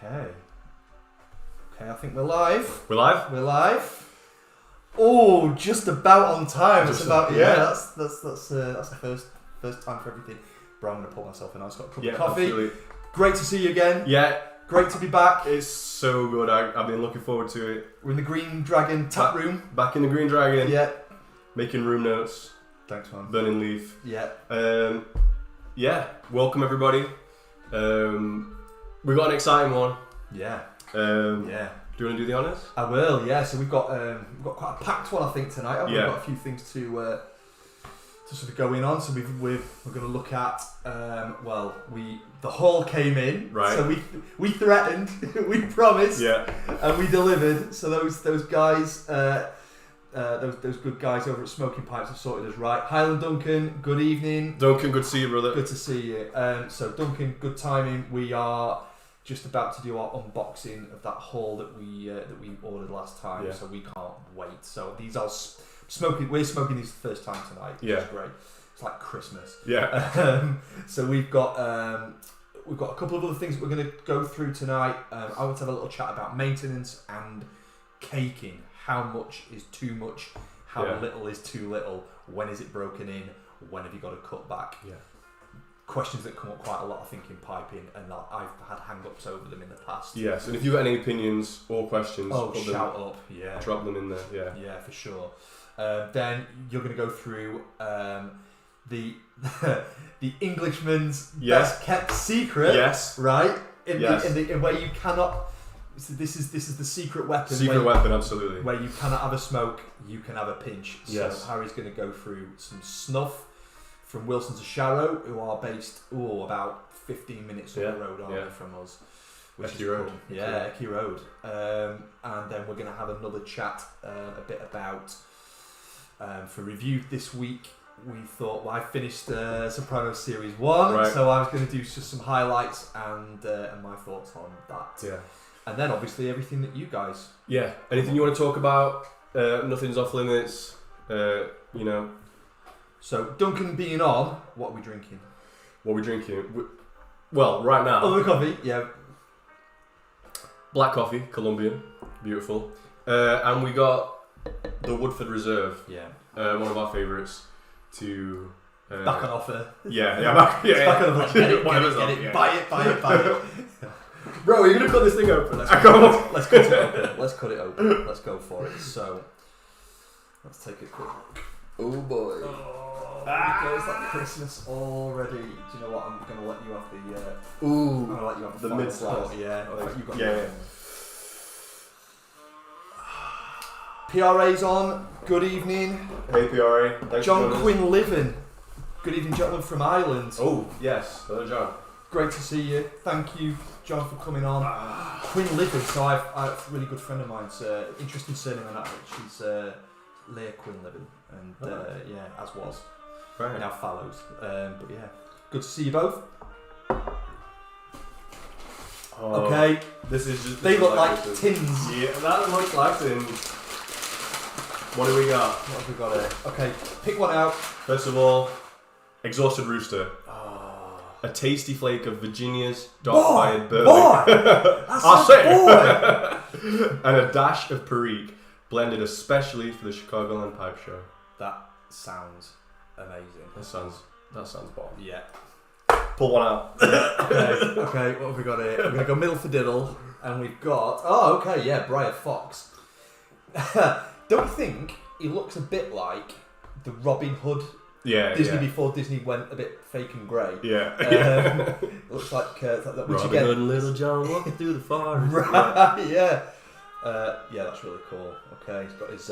Okay. Okay, I think we're live. We're live? We're live. Oh, just about on time. Just it's about yeah. That's the first time for everything. Bro, I'm gonna put myself in. I've got a cup of coffee. Absolutely. Great to see you again. Yeah, Great to be back. it's so good. I've been looking forward to it. We're in the Green Dragon tap room. Back in the Green Dragon. Yeah. Making room notes. Thanks, man. Burning leaf. Yeah. Yeah. Welcome everybody. We've got an exciting one. Yeah. Yeah. Do you want to do the honours? I will. Yeah. So we've got quite a packed one, I think, tonight. We've Yeah. got a few things to sort of going on. So we're going to look at the hall came in, Right. So we threatened, we promised, Yeah. and we delivered. So those guys, those good guys over at Smoking Pipes have sorted us right. Highland Duncan, good evening. Duncan, good to see you, brother. Good to see you. So Duncan, good timing. We are just about to do our unboxing of that haul that we ordered last time. Yeah. So we can't wait. So these are smoking. We're smoking these for the first time tonight. Yeah. Which is great. It's like Christmas. Yeah. So we've got a couple of other things that we're going to go through tonight. I want to have a little chat about maintenance and caking. How much is too much? How Yeah. little is too little? When is it broken in? When have you got to cut back? Yeah. Questions that come up quite a lot, I think, in piping, and that I've had hang-ups over them in the past. Yes. And if you've got any opinions or questions, Oh, put shout them, up. Yeah. drop them in there. Yeah. Yeah, for sure. Then you're going to go through the the Englishman's Yeah. best kept secret. Yes. Right? Yes. In where you cannot. So this is the secret weapon. Secret weapon, absolutely. Where you cannot have a smoke, you can have a pinch. Yes. So Harry's going to go through some snuff from Wilson to Sharrow, who are based about 15 minutes up the road, aren't they, from us? Which Ecky is Road. cool. Yeah, Ecky Road. And then we're going to have another chat a bit about, for review this week, we thought, I finished Sopranos Series 1, Right. so I was going to do just some highlights and my thoughts on that. Yeah. And then obviously everything that you guys. Yeah. Anything you want to talk about? Nothing's off limits. You know. So Duncan being on, what are we drinking? What are we drinking? Well, right now, Other coffee, yeah. black coffee, Colombian, beautiful. And we got the Woodford Reserve, Yeah. one of our favourites. To Back on offer. yeah, back, yeah, Back on offer. Get it, Whatever's get up, it, yeah. buy it. Bro, you're gonna cut this thing open. Let's Come cut on. Let's cut it open. Let's cut it open. Let's go for it. So, let's take a quick look. Oh boy. Oh, it's like Christmas already. Do you know what? I'm gonna let you have the. Ooh. I'm gonna let you have The final mid-slice. thought, Yeah. Okay. You've got Yeah, your PRA's on. Good evening, Hey PRA. Thanks John for joining us. Quinn Livin. Good evening, gentlemen from Ireland. Oh yes, hello John. Great to see you. Thank you, John, for coming on. Quinn Livin. So I've a really good friend of mine's interesting surname on that. She's Leah Quinn Livin, and yeah, as was Right. now Fallows. But yeah, good to see you both. Oh, Okay, This is just. they this look is like this. tins. Yeah, that looks like tins. What do we got? What have we got here? Okay, pick one out. First of all, Exhausted Rooster. Oh, A tasty flake of Virginia's boy, dark-fired burley. that's I'll a say. boy. And a dash of Perique, blended especially for the Chicagoland Pipe Show. That sounds amazing. That sounds bomb. Yeah. Pull one out. Okay, what have we got here? We're gonna go middle for diddle, and we've got. Oh, okay, yeah, Briar Fox. Don't you think he looks a bit like the Robin Hood Yeah, Disney yeah. before Disney went a bit fake and grey? Yeah. Looks like that, which Robin again, Hood and Little John walking through the forest. right? Yeah, yeah, that's really cool. Okay, he's got his.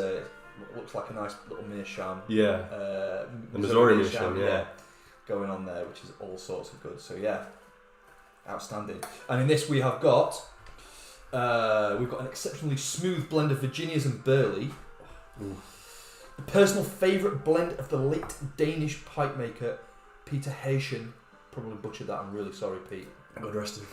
Looks like a nice little meerschaum. Yeah. The Missouri meerschaum, yeah. going on there, which is all sorts of good. So yeah, outstanding. And in this we have got. We've got an exceptionally smooth blend of Virginias and Burley. Ooh. The personal favourite blend of the late Danish pipe maker Peter Haitian. Probably butchered that. I'm really sorry, Pete. God rest him.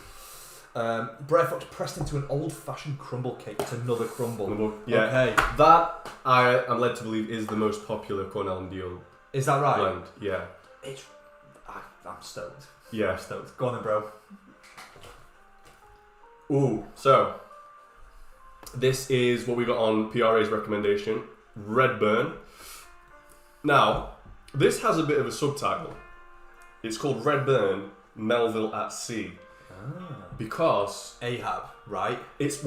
Briar Fox pressed into an old-fashioned crumble cake. It's another crumble. Yeah. Okay. That I am led to believe is the most popular Cornell and Deal Is that right? blend. Yeah. I'm stoked. Yeah. I'm stoked. Go on then, bro. Ooh, so this is what we got on PRA's recommendation, Redburn. Now, this has a bit of a subtitle. It's called Redburn, Melville at Sea. Because Ahab, right? it's,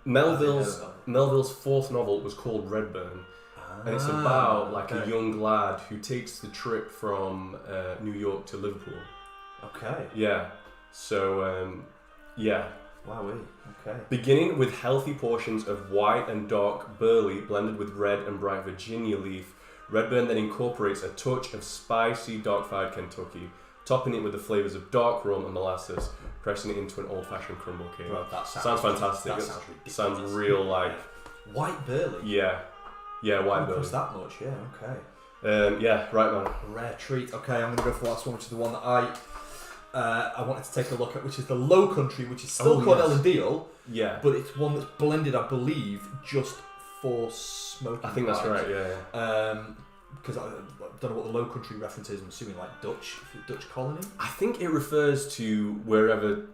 Melville's fourth novel was called Redburn. And it's about like a young lad who takes the trip from New York to Liverpool. Okay. Yeah. So, yeah. Wowee. Okay. Beginning with healthy portions of white and dark burley blended with red and bright Virginia leaf, Redburn then incorporates a touch of spicy dark-fired Kentucky, topping it with the flavours of dark rum and molasses, pressing it into an old-fashioned crumble cake. Bro, that Sounds fantastic. That sounds ridiculous. Sounds real like... White burley? Yeah. Yeah, white burley. Cost that much, yeah, okay. Yeah, right, man. Rare treat. Okay, I'm going to go for the last one, which is the one that I wanted to take a look at, which is the Low Country, which is still Cornell and Deal, Yeah. but it's one that's blended, I believe, just for smoking. I think that's right, yeah. Because I don't know what the Low Country reference is. I'm assuming like Dutch colony. I think it refers to wherever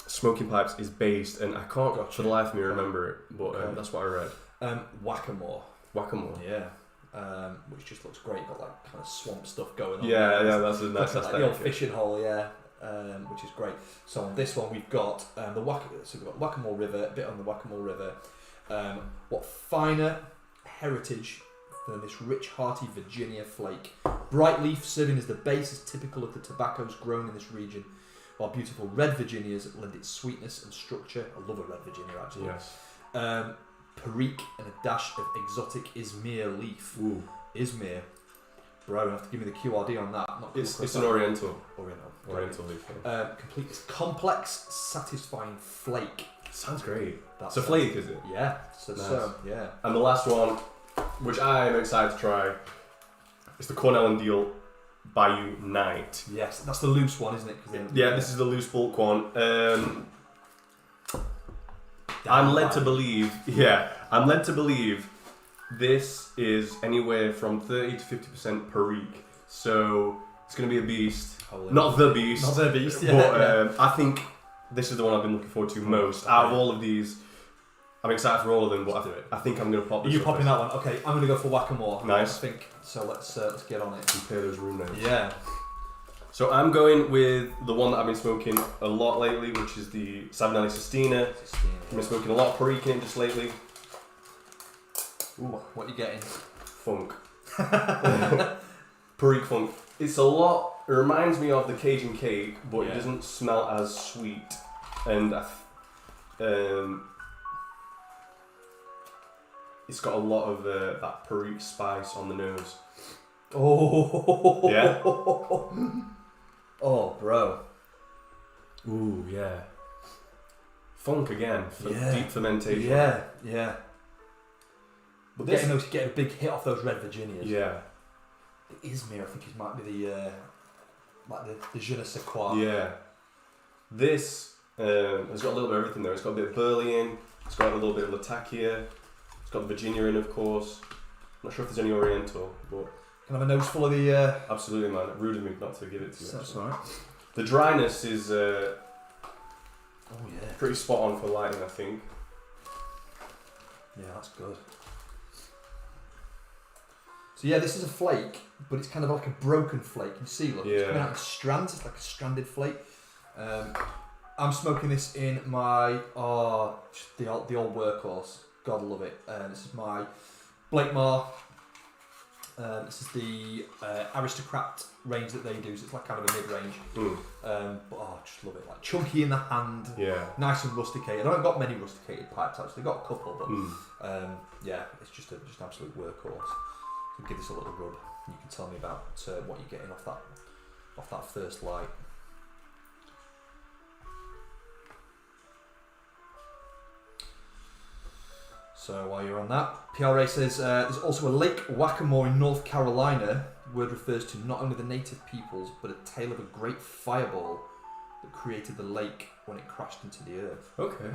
Smoking Pipes is based, and I can't for the life of me remember it, but that's what I read. Whack-a-more. Whack-a-more. Yeah. Which just looks great. Got like kind of swamp stuff going on. Yeah, that's a nice like aesthetic. the old fishing hole, yeah. Which is great. So on this one we've got so we've got Whack-a-more River, a bit on the Whack-a-more River. What finer heritage than this rich, hearty Virginia flake? Bright leaf serving as the base is typical of the tobaccos grown in this region, while beautiful red Virginias lend its sweetness and structure. I love a red Virginia actually. Yes. Perique and a dash of exotic Izmir leaf. Ooh. Izmir. Bro, you have to give me the QRD on that. It's an Oriental. Oriental leaf. Complete complex, satisfying flake. Sounds great. That's a flake, is it? Yeah. Nice. Yeah. And the last one, which I am excited to try, is the Cornell and Deal Bayou Night. Yes, that's the loose one, isn't it? Yeah, this is the loose bulk one. I'm led to believe this is anywhere from 30 to 50% Perique. So it's going to be a beast. Not the beast. Not the beast, yeah. But I think this is the one I've been looking forward to most. Out of all of these, I'm excited for all of them, but I think I'm going to pop this. Are you popping that one? Okay, I'm going to go for Whack-a-More. Nice. I think so. Let's get on it. Compare those room names. Yeah. So I'm going with the one that I've been smoking a lot lately, which is the Savinelli Sestina. I've been smoking a lot of Perique in it just lately. Ooh, what are you getting? Funk. Perique funk. It's a lot. It reminds me of the Cajun cake, but it doesn't smell as sweet, and it's got a lot of that Perique spice on the nose. Oh. Yeah. Oh, bro. Ooh, yeah. Funk again. Deep fermentation. Yeah. But getting a big hit off those red Virginias. Yeah. The Izmir, I think it might be the je ne sais quoi. Yeah. This has got a little bit of everything there. It's got a bit of burley in. It's got a little bit of Latakia. It's got the Virginia in, of course. I'm not sure if there's any Oriental, but... Can I have a nose full of the... Absolutely, man. Rude of me not to give it to you. That's alright. The dryness is yeah. pretty spot on for lighting, I think. Yeah, that's good. So yeah, this is a flake, but it's kind of like a broken flake. You see, look, it's coming out in strands. It's like a stranded flake. I'm smoking this in my the old workhorse. God love it. This is my Blakemore. This is the Aristocrat range that they do. So it's like kind of a mid-range. But just love it. Like chunky in the hand. Yeah. Nice and rusticated. I haven't got many rusticated pipes actually. Got a couple, but yeah, it's just an absolute workhorse. So give this a little rub. You can tell me about what you're getting off that first light. So while you're on that, PRA says there's also a Lake Whack-a-More in North Carolina. Word refers to not only the native peoples, but a tale of a great fireball that created the lake when it crashed into the earth. Okay.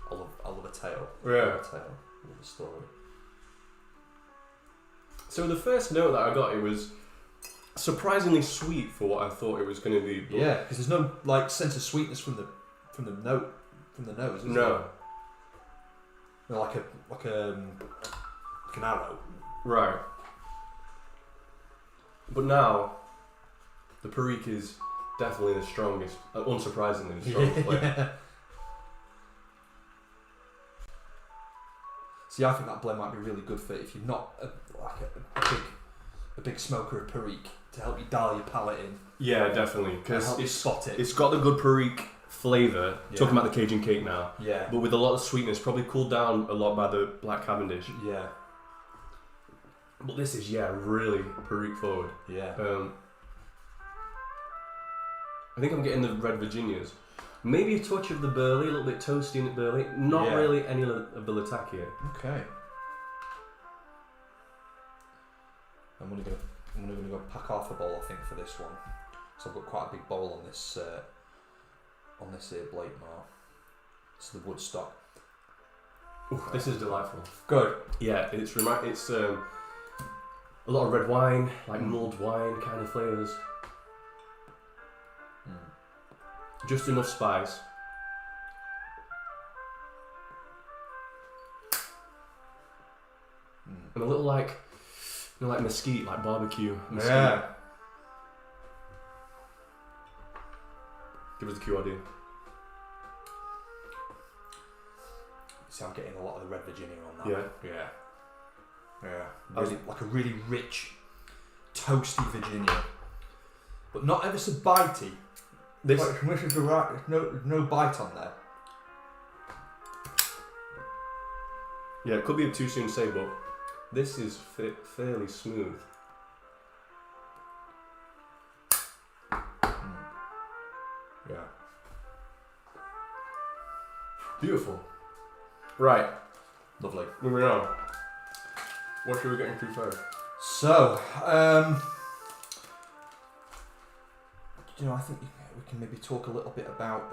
I love a tale. Yeah. I love a story. So the first note that I got, it was surprisingly sweet for what I thought it was going to be. Yeah, because there's no like sense of sweetness from the note, from the nose, isn't No. it? No, like an arrow. Right. But now, the Perique is definitely the strongest, unsurprisingly, the strongest player. See, I think that blend might be really good for if you're not a big smoker of Perique to help you dial your palate in. Yeah, definitely. And Because help you spot it. it's got the good Perique flavour. Yeah. Talking about the Cajun cake now. Yeah. But with a lot of sweetness, probably cooled down a lot by the Black Cavendish. Yeah. But this is, really Perique forward. Yeah. I think I'm getting the Red Virginias. Maybe a touch of the Burley, a little bit toasty in the Burley. Not really any of the Latakia. Okay. I'm gonna go pack half a bowl, I think, for this one. So I've got quite a big bowl on this here Blakemore. It's the Woodstock. Ooh, this is delightful. Good. Yeah, it's a lot of red wine, like mulled wine kind of flavours. Just enough spice. And a little like mesquite, like barbecue. Mesquite. Yeah. Give us the QRD. See, I'm getting a lot of the Red Virginia on that. Yeah. Yeah. Yeah. Really, like a really rich, toasty Virginia. But not ever so bitey. This Which is the right, no bite on there. Yeah, it could be too soon to say, but this is fairly smooth. Yeah. Beautiful. Right, Lovely. moving on. What should we get into first? So, I think we can maybe talk a little bit about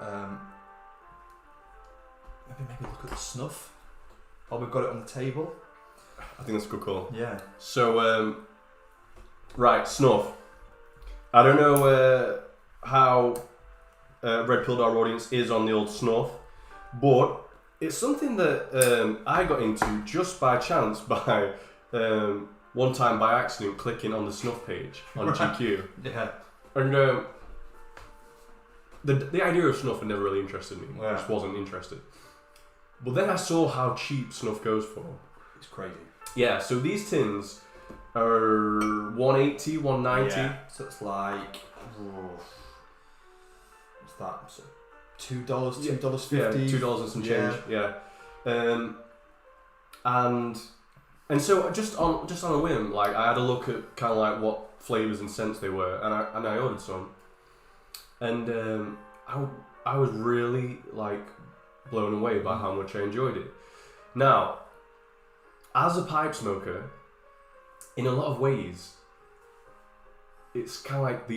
maybe look at the snuff. Oh, we've got it on the table. I think that's a good call. Yeah. So, right, snuff. I don't know how Red Pilled our audience is on the old snuff, but it's something that I got into just by chance by one time by accident clicking on the snuff page on GQ. Yeah. And the idea of snuff had never really interested me. Yeah. I just wasn't interested. But then I saw how cheap snuff goes for. It's crazy. Yeah, so these tins are 180, 190. Yeah. So it's like, what's that? So $2, $2.50. Yeah, $2 and some change. Yeah. And so just on a whim, like I had a look at kind of like what flavors and scents they were, and I ordered some, and I was really like blown away by how much I enjoyed it. Now, as a pipe smoker, in a lot of ways, it's kind of like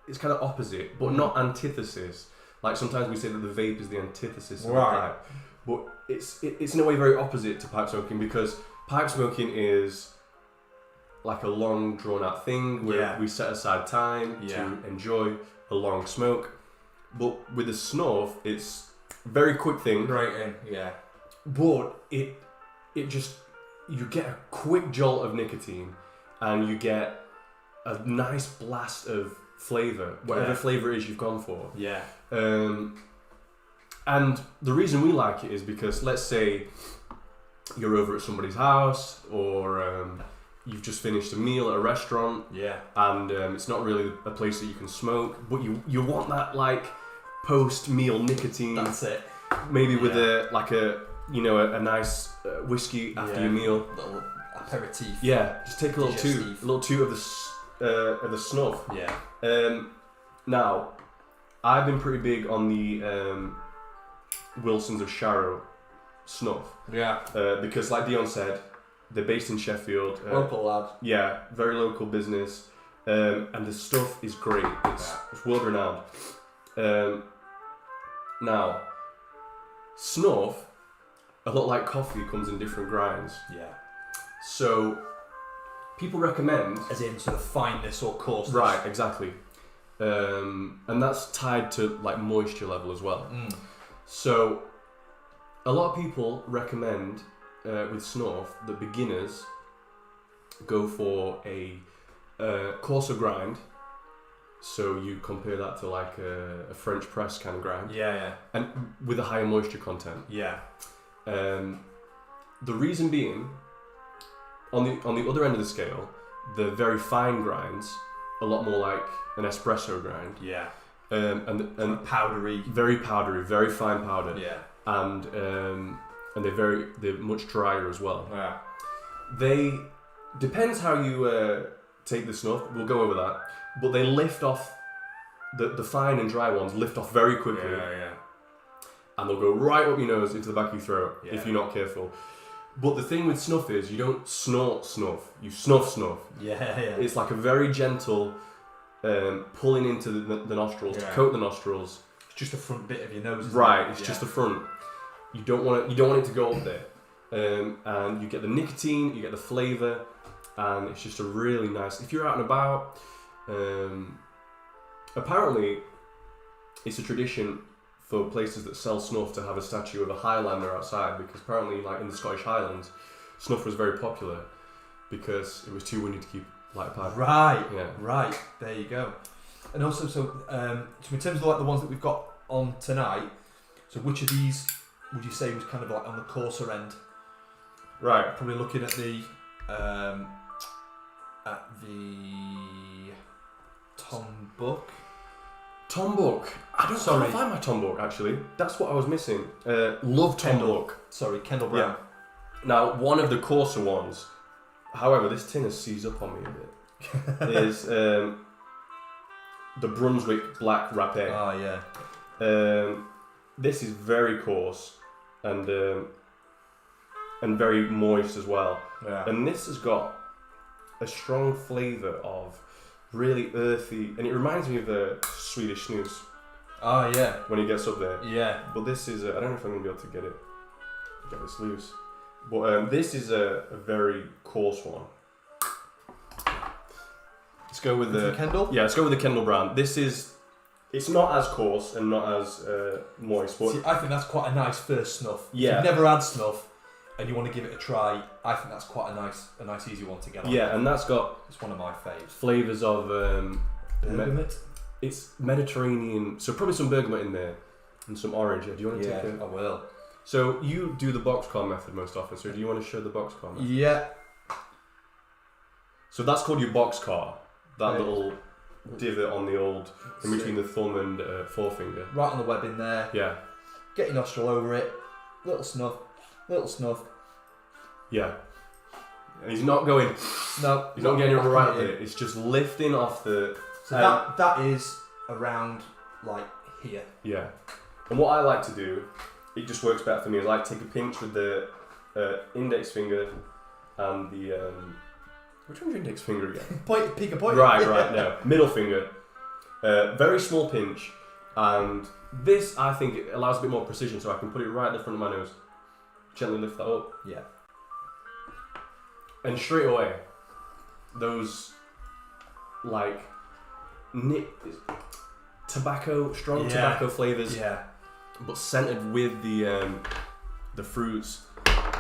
it's kind of opposite, but not antithesis. Like sometimes we say that the vape is the antithesis of the pipe, but it's in a way very opposite to pipe smoking, because pipe smoking is like a long drawn out thing where we set aside time to enjoy a long smoke. But with the snuff, it's a very quick thing. Right in, yeah. But it just, you get a quick jolt of nicotine and you get a nice blast of flavour, whatever flavour it is you've gone for. Yeah. And the reason we like it is because, let's say you're over at somebody's house, or you've just finished a meal at a restaurant, and it's not really a place that you can smoke, but you want that like post-meal nicotine. That's it. Maybe with a nice whiskey after your meal. Little aperitif. Yeah, just take a little toot of the snuff. Yeah. Now, I've been pretty big on the Wilsons of Sharrow snuff. Yeah. Because like Dion said, they're based in Sheffield. Local lad. Yeah, very local business. And the stuff is great. It's world renowned. Now, snuff, a lot like coffee, comes in different grinds. Yeah. So, people recommend... As in sort of fineness or coarseness. Right, exactly. And that's tied to like moisture level as well. Mm. So, a lot of people recommend with Snuff that beginners go for a coarser grind. So you compare that to like a French press kind of grind. Yeah. And with a higher moisture content. Yeah. The reason being, on the other end of the scale, the very fine grinds, a lot more like an espresso grind. Yeah. And powdery. Very powdery, very fine powder. Yeah. And they're much drier as well. Yeah. They depends how you take the Snuff. We'll go over that. But they lift off the fine and dry ones. Lift off very quickly. Yeah. And they'll go right up your nose into the back of your throat if you're not careful. But the thing with Snuff is you don't snort Snuff. You snuff. Yeah. It's like a very gentle pulling into the nostrils to coat the nostrils. It's just the front bit of your nose. Isn't Right. it? It's just the front. You don't want it to go up there. And you get the nicotine, you get the flavour, and it's just a really nice. If you're out and about, apparently, it's a tradition for places that sell Snuff to have a statue of a Highlander outside, because apparently, like in the Scottish Highlands, Snuff was very popular because it was too windy to keep light a pipe. Right. Yeah. Right. There you go. And also, so in terms of like the ones that we've got on tonight, so which of these would you say was kind of like on the coarser end? Right. Probably looking at the Tom Book. Tom Book. I can't find my Tom Book actually. That's what I was missing. Love Tom Book. Sorry, Kendall Brown. Yeah. Now, one of the coarser ones, however, this tin has seized up on me a bit, is the Brunswick Black Rapé. Oh yeah. This is very coarse and very moist as well. Yeah. And this has got a strong flavour of really earthy, and it reminds me of the Swedish snus. Oh yeah. When he gets up there. Yeah. But this is I don't know if I'm gonna be able to get this loose. But this is a very coarse one. Let's go with the Kendall. Yeah, let's go with the Kendall Brown. It's not as coarse and not as moist, but see, I think that's quite a nice first snuff. Yeah. If you've never had snuff and you want to give it a try, I think that's quite a nice easy one to get on. Yeah, and that's got It's one of my faves. flavours of Bergamot? it's Mediterranean, so probably some bergamot in there and some orange. Do you want to Yeah, take I will. So you do the boxcar method most often, so do you want to show the boxcar method? Yeah. So that's called your boxcar, that Right. little divot on the old, in between the thumb and forefinger. Right on the web in there. Yeah, Get your nostril over it. Little snuff. yeah. And he's not going, No. he's not getting it back right on with it, it's just lifting off the... So that is around like here. Yeah. And what I like to do, it just works better for me, is I like to take a pinch with the index finger and the... which one's your index finger again? Pick a point. Right, no. Middle finger. Very small pinch. And this, I think, it allows a bit more precision, so I can put it right at the front of my nose. Gently lift that up. Yeah. And straight away, those, like, strong tobacco flavours, Yeah. but scented with the fruits.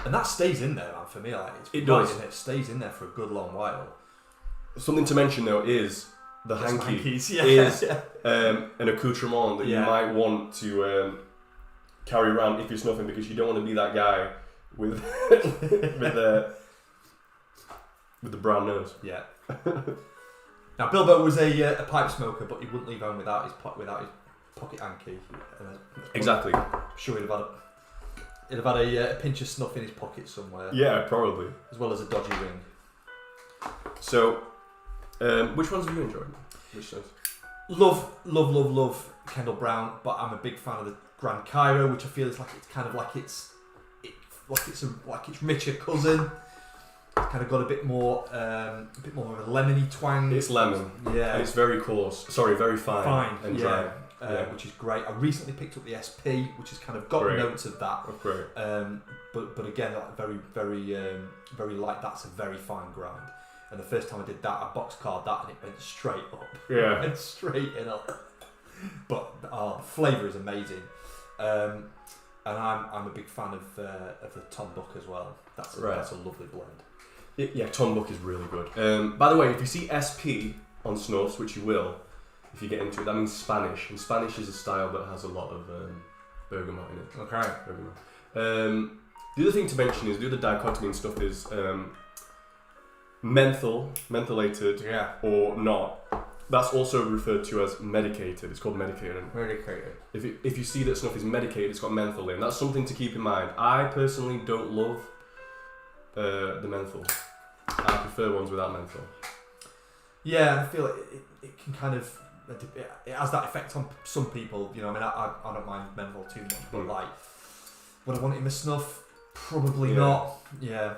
And that stays in there, man, for me. Like, It does. It stays in there for a good long while. Something to mention, though, is the Yes, hanky hankies, yeah. is an accoutrement that you Yeah. might want to carry around if you're snuffing, because you don't want to be that guy with with the brown nose. Yeah. Now, Bilbo was a pipe smoker, but he wouldn't leave home without his pocket hanky. Exactly. I'm sure he'd have had a pinch of snuff in his pocket somewhere, Yeah, probably. as well as a dodgy ring. So, which ones have you enjoyed? Which ones? Love Kendall Brown, but I'm a big fan of the Grand Cairo, which I feel is like it's kind of like its richer cousin. It's kind of got a bit more of a lemony twang. It's lemon. Yeah. And it's very coarse. Sorry, very fine. And dry. Which is great. I recently picked up the SP, which has kind of got Great. notes of that. Oh, great. But again, like very light. That's a very fine grind. And the first time I did that, I boxcarred that, and it went straight up. Yeah. It went straight in up. But the flavour is amazing. And I'm a big fan of the Tom Buck as well. That's a lovely blend. Yeah, Tom Buck is really good. By the way, if you see SP on Snuffs, which you will, if you get into it, that means Spanish. And Spanish is a style that has a lot of bergamot in it. Okay. Bergamot. The other thing to mention is the other dichotomy and stuff is mentholated or not. That's also referred to as medicated. It's called medicated. Medicated. If you see that snuff is medicated, it's got menthol in. That's something to keep in mind. I personally don't love the menthol. I prefer ones without menthol. Yeah, I feel like it can kind of it has that effect on some people. You know, I mean, I don't mind menthol too much, but like, would I want it in my snuff? Probably not. Yeah.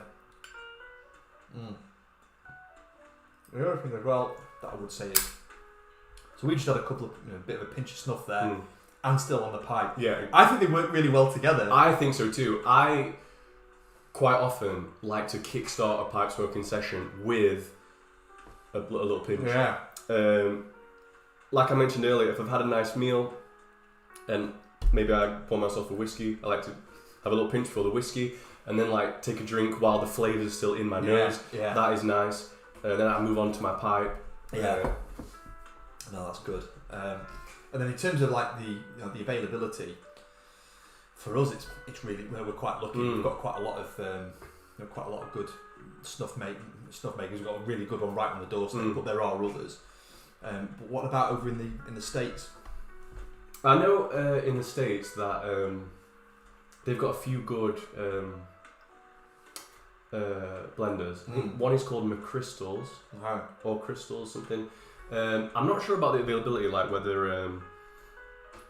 The other thing as well that I would say is, so we just had a couple of bit of a pinch of snuff there, and still on the pipe. Yeah, I think they work really well together. I think so too. I quite often like to kickstart a pipe smoking session with a little pinch. Yeah. Like I mentioned earlier, if I've had a nice meal and maybe I pour myself a whiskey, I like to have a little pinch for the whiskey and then like take a drink while the flavour's still in my nose. Yeah. That is nice. Then I move on to my pipe. Yeah. No, that's good. And then in terms of like the availability, for us it's really we're quite lucky. We've got quite a lot of good snuff makers. We've got a really good one right on the doorstep, but there are others. But what about over in the States? I know in the States that they've got a few good blenders. I think one is called McCrystals or Crystals something. I'm not sure about the availability, like whether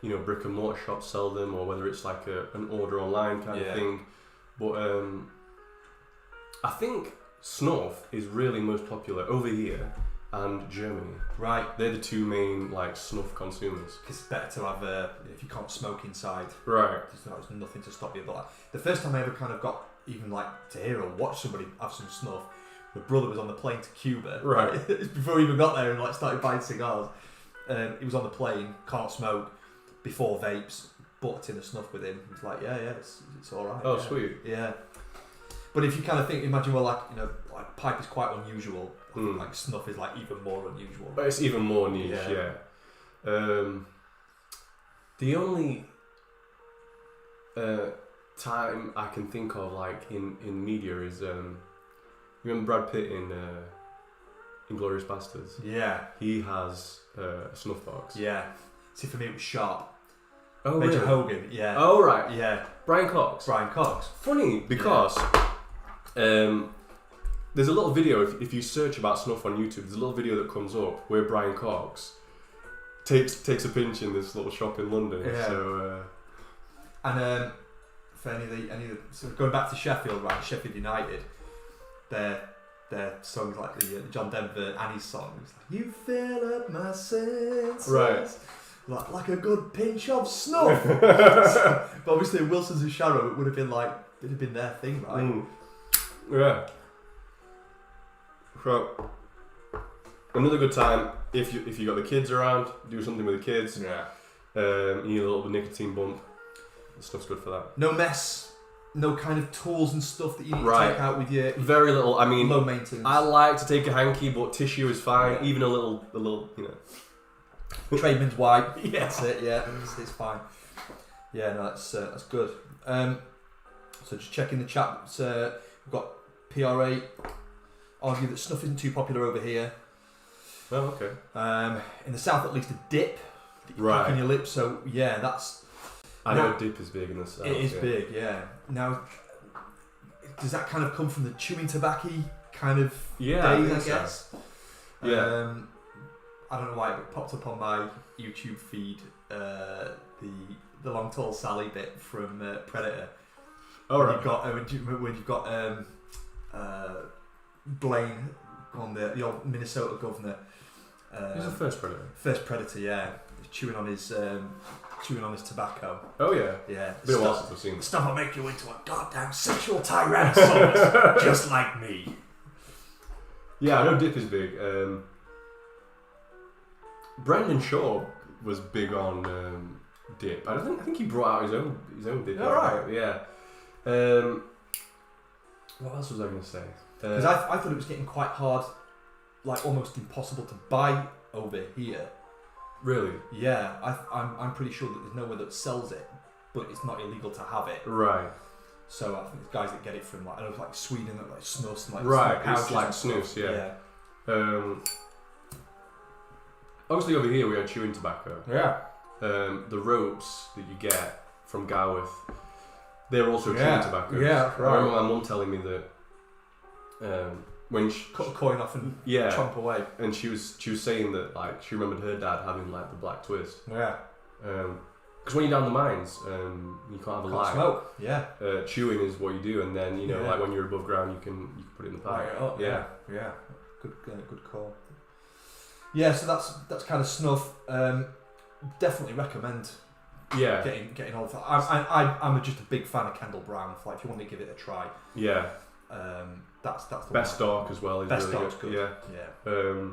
brick and mortar shops sell them or whether it's like an order online kind of thing. But I think Snuff is really most popular over here and Germany. Right. They're the two main like snuff consumers. It's better to have if you can't smoke inside. Right. There's nothing to stop you. But like, the first time I ever kind of got even like to hear or watch somebody have some snuff, my brother was on the plane to Cuba. Right. Before he even got there and like started buying cigars. He was on the plane, can't smoke, before vapes, bought a tin of snuff with him. He was like, yeah, it's all right. Oh, yeah. sweet. Yeah. But if you kind of imagine, well, like pipe is quite unusual. I think, like snuff is like even more unusual. But it's even more niche, yeah. The only time I can think of, like in media, is you remember Brad Pitt in Inglourious Bastards? Yeah. He has a snuff box. Yeah. See, for me it was Sharp. Oh, Major really? Hogan. Yeah. Oh, right. Yeah. Brian Cox. Funny because there's a little video, if you search about snuff on YouTube, there's a little video that comes up where Brian Cox takes a pinch in this little shop in London. Yeah. So, and for any of the so going back to Sheffield, right? Sheffield United, their songs like the John Denver Annie's song, it's like, you fill up my senses, right? Like a good pinch of snuff. But obviously, Wilson's and Sharrow, it would have been their thing, right? Yeah. So, another good time if you got the kids around, do something with the kids. Yeah. You need a little bit of nicotine bump. The stuff's good for that. No mess, no kind of tools and stuff that you need to take out with you. Very little. I mean, low maintenance. I like to take a hanky, but tissue is fine. Yeah. Even a little, Tradesman's wipe. Yeah. That's it. Yeah, it's fine. Yeah, no, that's good. So just checking the chat. We've got PRA argue that snuff isn't too popular over here. Oh, okay. In the south, at least, a dip that you right pack on your lips. So yeah, that's. I know dip is big in the south. It is big, yeah. Now, does that kind of come from the chewing tobacco kind of days? I guess. So. Yeah. I don't know why, but it popped up on my YouTube feed the Long Tall Sally bit from Predator. Oh, right. When you've got Blaine on the old Minnesota governor. Who's the first Predator? First Predator, yeah. Chewing on his tobacco. Oh yeah. Yeah. Been a while since I've seen it. Stuff will make you into a goddamn sexual tyrannosaurus, just like me. Yeah, I know dip is big. Brendan Shaw was big on dip. I think he brought out his own dip. All right. Yeah. What else was I going to say? Because I thought it was getting quite hard, like almost impossible to buy over here. Really? Yeah, I'm pretty sure that there's nowhere that sells it, but it's not illegal to have it. Right. So I think there's guys that get it from like Sweden, that like snus and like Right, pouches it's like and stuff. snus, yeah. Obviously over here we had chewing tobacco. Yeah. The ropes that you get from Garworth, they're also chewing tobacco. Yeah, right. I remember my mum telling me that when she Cut a coin off and yeah, chomp away. and she was saying that like she remembered her dad having like the black twist. Yeah. Because when you're down the mines, you can't have a Can't light. smoke. Yeah. Chewing is what you do, and then Yeah. like when you're above ground, you can put it in the pipe. Light it up. Yeah. Yeah. Good call. Yeah, so that's kind of snuff. Definitely recommend Yeah. getting all of that. I'm just a big fan of Kendall Brown. Like if you want to give it a try, Yeah. that's the Best one. Dark as well is Best really Dark's good. good. Yeah. Yeah.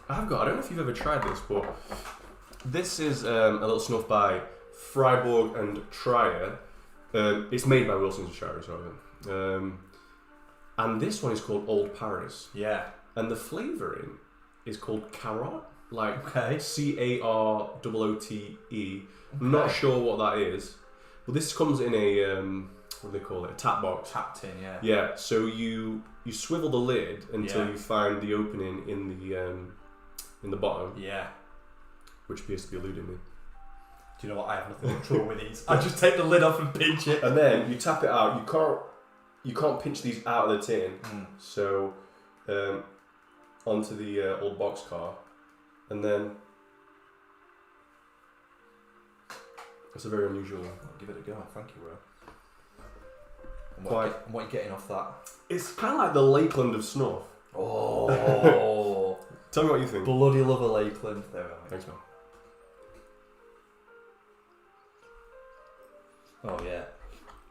I don't know if you've ever tried this, but this is a little snuff by Freiburg and Trier. It's made by Wilson's and Shire, sorry. And this one is called Old Paris. Yeah. And the flavouring is called Carrot, like Okay. Caroote. I'm not sure what that is, but this comes in a what do they call it? A tap box. Tapped in. Yeah. Yeah. So you swivel the lid until Yeah. you find the opening in the bottom, Yeah. which appears to be eluding me. Do you know what? I have nothing trouble with these. I just take the lid off and pinch it. And then you tap it out. You can't pinch these out of the tin. So onto the old box car, and then it's a very unusual. I'll give it a go. Thank you, bro. And Quite. what are you getting off that? It's kind of like the Lakeland of snuff. Oh. Tell me what you think. Bloody love a Lakeland. There we are. Thanks, man. Oh yeah.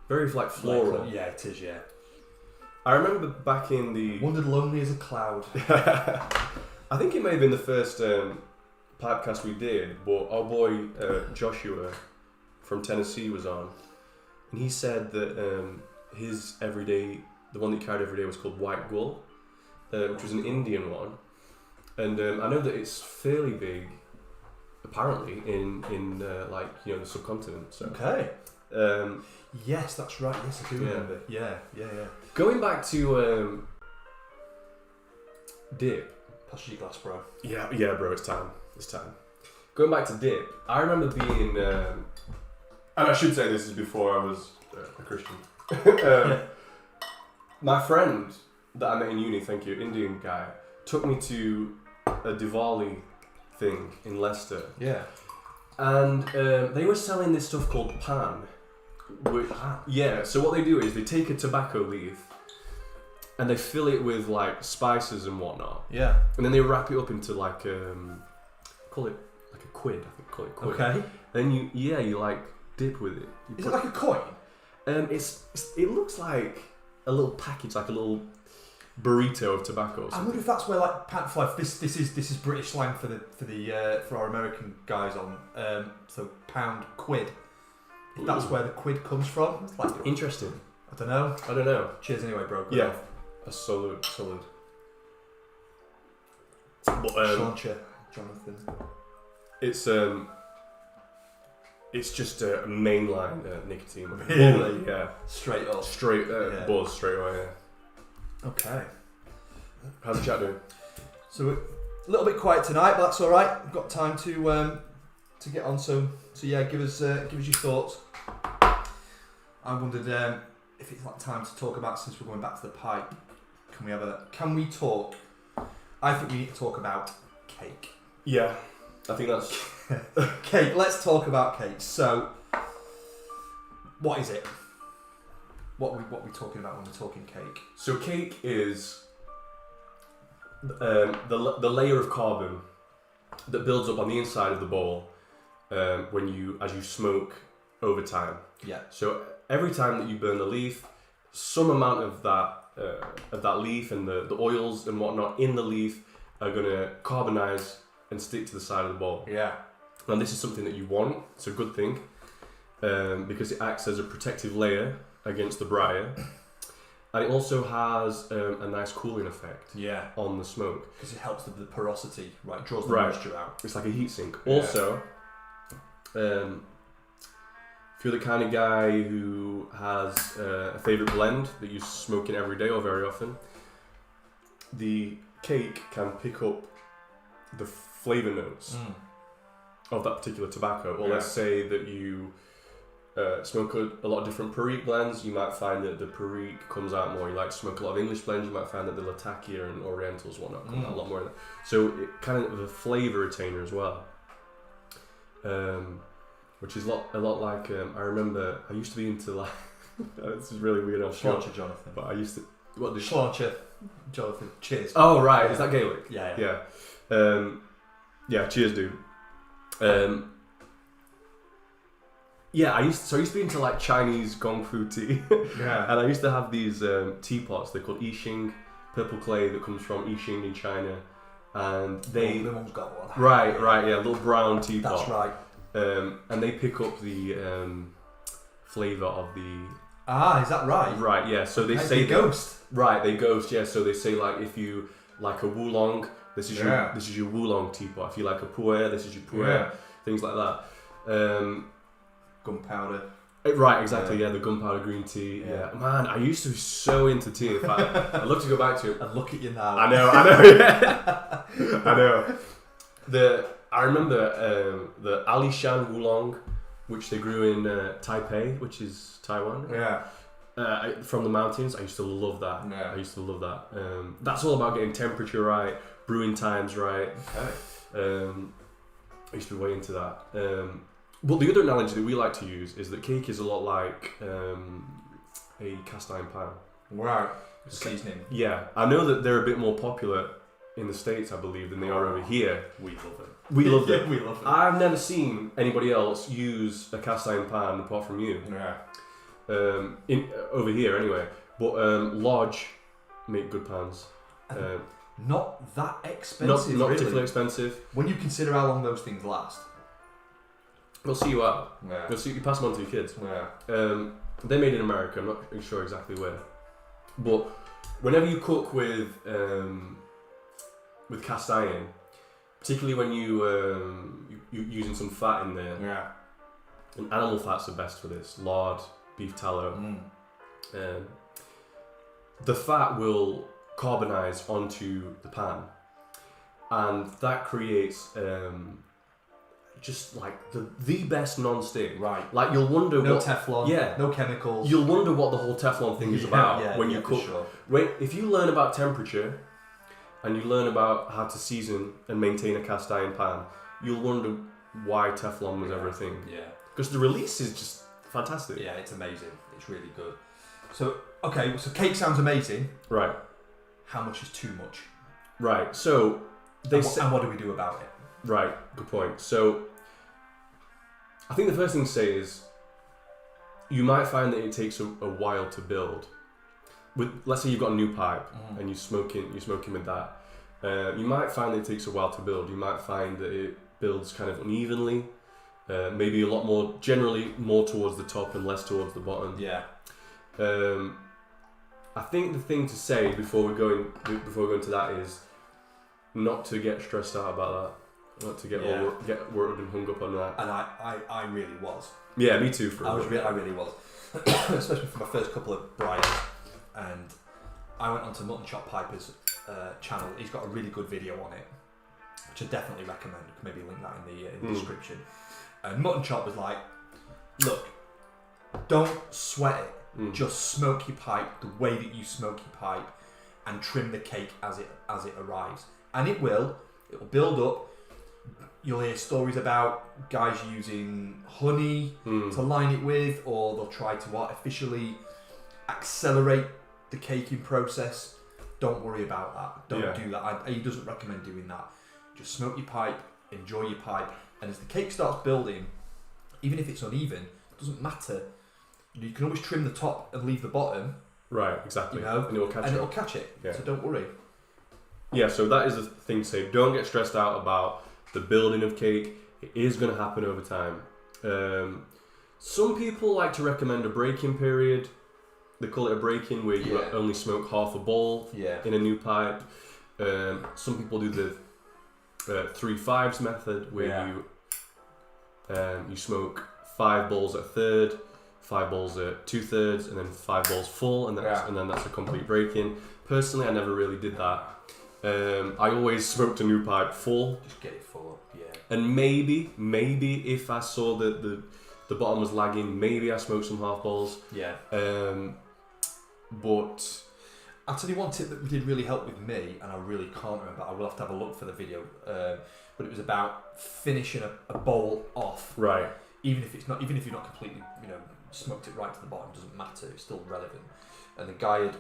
Very like floral. Lakeland. Yeah, it is. Yeah. I remember back in the. Wandered lonely as a cloud. I think it may have been the first podcast we did, but our boy Joshua from Tennessee was on, and he said that his everyday, the one that he carried every day, was called White Gull, which was an Indian one, and I know that it's fairly big, apparently in like the subcontinent. So. Okay. Yes, that's right. Yes, I do Yeah. remember. Yeah. Going back to dip. Pass your glass, bro. Yeah, bro, it's time. Going back to dip, I remember being, and I should say this is before I was a Christian. My friend that I met in uni, thank you, Indian guy, took me to a Diwali thing in Leicester, Yeah. and they were selling this stuff called pan. Which, yeah, so what they do is they take a tobacco leaf and they fill it with like spices and whatnot. Yeah. And then they wrap it up into like call it like a quid. I think call it quid. Okay. Then you like dip with it. Is it like a coin? It looks like a little package, like a little burrito of tobacco. Or I something. wonder if that's where like this is British slang for our American guys on. So pound quid. If that's where the quid comes from. It's like Interesting. I don't know. I don't know. Cheers anyway, bro. Good Yeah. off. A solid. But Sláinte, Jonathan. it's just a mainline nicotine. Really? Yeah. Straight up. Straight Yeah. buzz straight away. Yeah. Okay. How's the chat doing? So we're a little bit quiet tonight, but that's all right. We've got time to get on. So yeah, give us your thoughts. I wondered if it's like time to talk about, since we're going back to the pipe. Can we talk? I think we need to talk about cake. Yeah, I think that's Cake. Let's talk about cake. So, what is it? What are we talking about when we're talking cake? so. Cake is the layer of carbon that builds up on the inside of the bowl as you smoke over time. Yeah. So every time that you burn the leaf, some amount of that leaf and the oils and whatnot in the leaf are gonna carbonize and stick to the side of the bowl. Yeah. And this is something that you want. It's a good thing because it acts as a protective layer against the briar. And it also has a nice cooling effect on the smoke. Because it helps with the porosity, right? Draws the Right. moisture out. It's like a heat sink. Yeah. Also, if you're the kind of guy who has a favourite blend that you're smoking every day or very often, the cake can pick up the flavour notes of that particular tobacco. Or let's say that you smoke a lot of different Perique blends, you might find that the Perique comes out more. You like to smoke a lot of English blends, you might find that the Latakia and Orientals and whatnot come out a lot more. So it kind of a flavour retainer as well. Which is a lot like, I remember I used to be into like, this is really weird, Sláinte, Jonathan. but I used to, what did Sláinte, Jonathan. Cheers. Oh right, is that Gaelic? Yeah. Yeah, cheers dude. I used to be into like Chinese gong fu tea. And I used to have these teapots, they're called Yixing, purple clay that comes from Yixing in China. And they... My mum's got one. Right, little brown teapot. That's right. And they pick up the flavour of the... Ah, is that right? Right, yeah, so they say... They ghost. Right, they ghost, yeah, so they say like if you like a Wulong, this is your Wulong teapot. If you like a Pu'er, this is your Pu'er. Things like that. Gunpowder. Right, exactly, the gunpowder green tea. Yeah. Man, I used to be so into tea. In fact, I'd love to go back to it. And look at you now. I know, yeah. I know. I remember the Alishan Wulong, which they grew in Taipei, which is Taiwan. Yeah. From the mountains. I used to love that. Yeah. I used to love that. That's all about getting temperature right, brewing times right. Okay. I used to be way into that. But the other analogy that we like to use is that cake is a lot like a cast iron pan. Right. Seasoning. Yeah, I know that they're a bit more popular in the States, I believe, than they are over here. We love it. We love it. We love it. I've never seen anybody else use a cast iron pan apart from you. Yeah. Over here anyway. But Lodge make good pans. Not that expensive. Not really. particularly expensive. When you consider how long those things last. They'll see you out. Yeah. You pass them on to your kids. Yeah. They're made in America. I'm not sure exactly where. But whenever you cook with cast iron, particularly when you're using some fat in there, and animal fats are best for this. Lard, beef tallow. The fat will carbonize onto the pan, and that creates just like the best non-stick. Right. Like you'll wonder no what Teflon. Yeah. No chemicals. You'll wonder what the whole Teflon thing is about when you cook. Sure. If you learn about temperature and you learn about how to season and maintain a cast iron pan, you'll wonder why Teflon was ever a thing. Yeah. Because the release is just fantastic. Yeah, it's amazing. It's really good. So cake sounds amazing. Right. How much is too much? Right. So and what do we do about it? Right. Good point. So I think the first thing to say is you might find that it takes a while to build. Let's say you've got a new pipe and you're smoking with that. You might find that it takes a while to build. You might find that it builds kind of unevenly, maybe a lot more, generally more towards the top and less towards the bottom. Yeah. I think the thing to say before we go into that is not to get stressed out about that. Not to get worried and hung up on that. And I really was. Yeah, me too. I really was. Especially for my first couple of Briars. And I went onto Mutton Chop Piper's channel. He's got a really good video on it, which I definitely recommend. Maybe link that in the description. And Mutton Chop was like, look, don't sweat it. Just smoke your pipe the way that you smoke your pipe, and trim the cake as it arrives. And it'll build up. You'll hear stories about guys using honey to line it with, or they'll try to artificially accelerate the caking process. Don't worry about that. Don't do that. He doesn't recommend doing that. Just smoke your pipe, enjoy your pipe, and as the cake starts building, even if it's uneven, it doesn't matter. You can always trim the top and leave the bottom. Right, exactly. And it'll catch it. Yeah. So don't worry. Yeah, so that is the thing to say. Don't get stressed out about the building of cake. It is going to happen over time. Some people like to recommend a break-in period. They call it a break-in where you only smoke half a bowl in a new pipe. Some people do the 3/5s method where you smoke 5 bowls at a third, 5 bowls at 2/3, and then 5 bowls full, and then that's a complete break-in. Personally, I never really did that. I always smoked a new pipe full. Just get it full up, And maybe if I saw that the bottom was lagging, maybe I smoked some half bowls. But I'll tell you one tip that did really help with me, and I really can't remember. I will have to have a look for the video. But it was about finishing a bowl off. Right. Even if you're not completely, smoked it right to the bottom, doesn't matter. It's still relevant. And the guy had,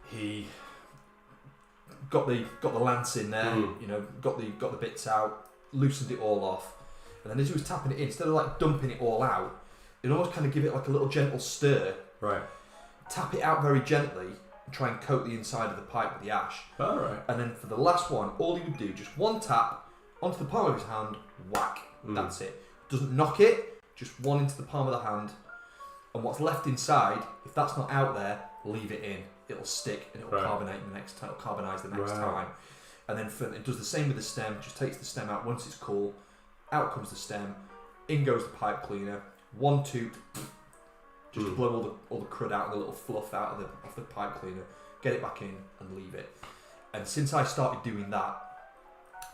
he got the lance in there. Got the bits out, loosened it all off, and then as he was tapping it in, instead of like dumping it all out, he'd almost kind of give it like a little gentle stir. Right. Tap it out very gently and try and coat the inside of the pipe with the ash. All right. And then for the last one, all he would do, just one tap onto the palm of his hand, whack. That's it. Doesn't knock it, just one into the palm of the hand. And what's left inside, if that's not out there, leave it in. It'll stick and it'll carbonate the next time. It'll carbonise the next time. And then it does the same with the stem. Just takes the stem out once it's cool. Out comes the stem. In goes the pipe cleaner. 1 toot. Just to blow all the crud out and the little fluff out of the pipe cleaner. Get it back in and leave it. And since I started doing that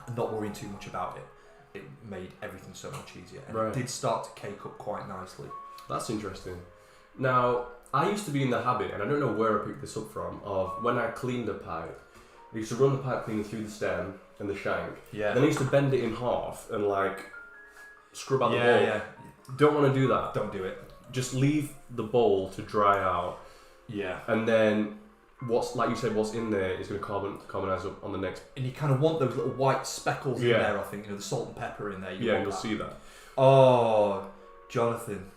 and not worrying too much about it, it made everything so much easier. And it did start to cake up quite nicely. That's interesting. Now, I used to be in the habit, and I don't know where I picked this up from, of when I cleaned a pipe, I used to run the pipe cleaner through the stem and the shank. Yeah. Then I used to bend it in half and scrub out the bowl. Yeah. Don't want to do that. Don't do it. Just leave the bowl to dry out. Yeah. And then what's in there is going to carbonise up on the next. And you kind of want those little white speckles in there, I think. The salt and pepper in there. You'll see that. Oh, Jonathan.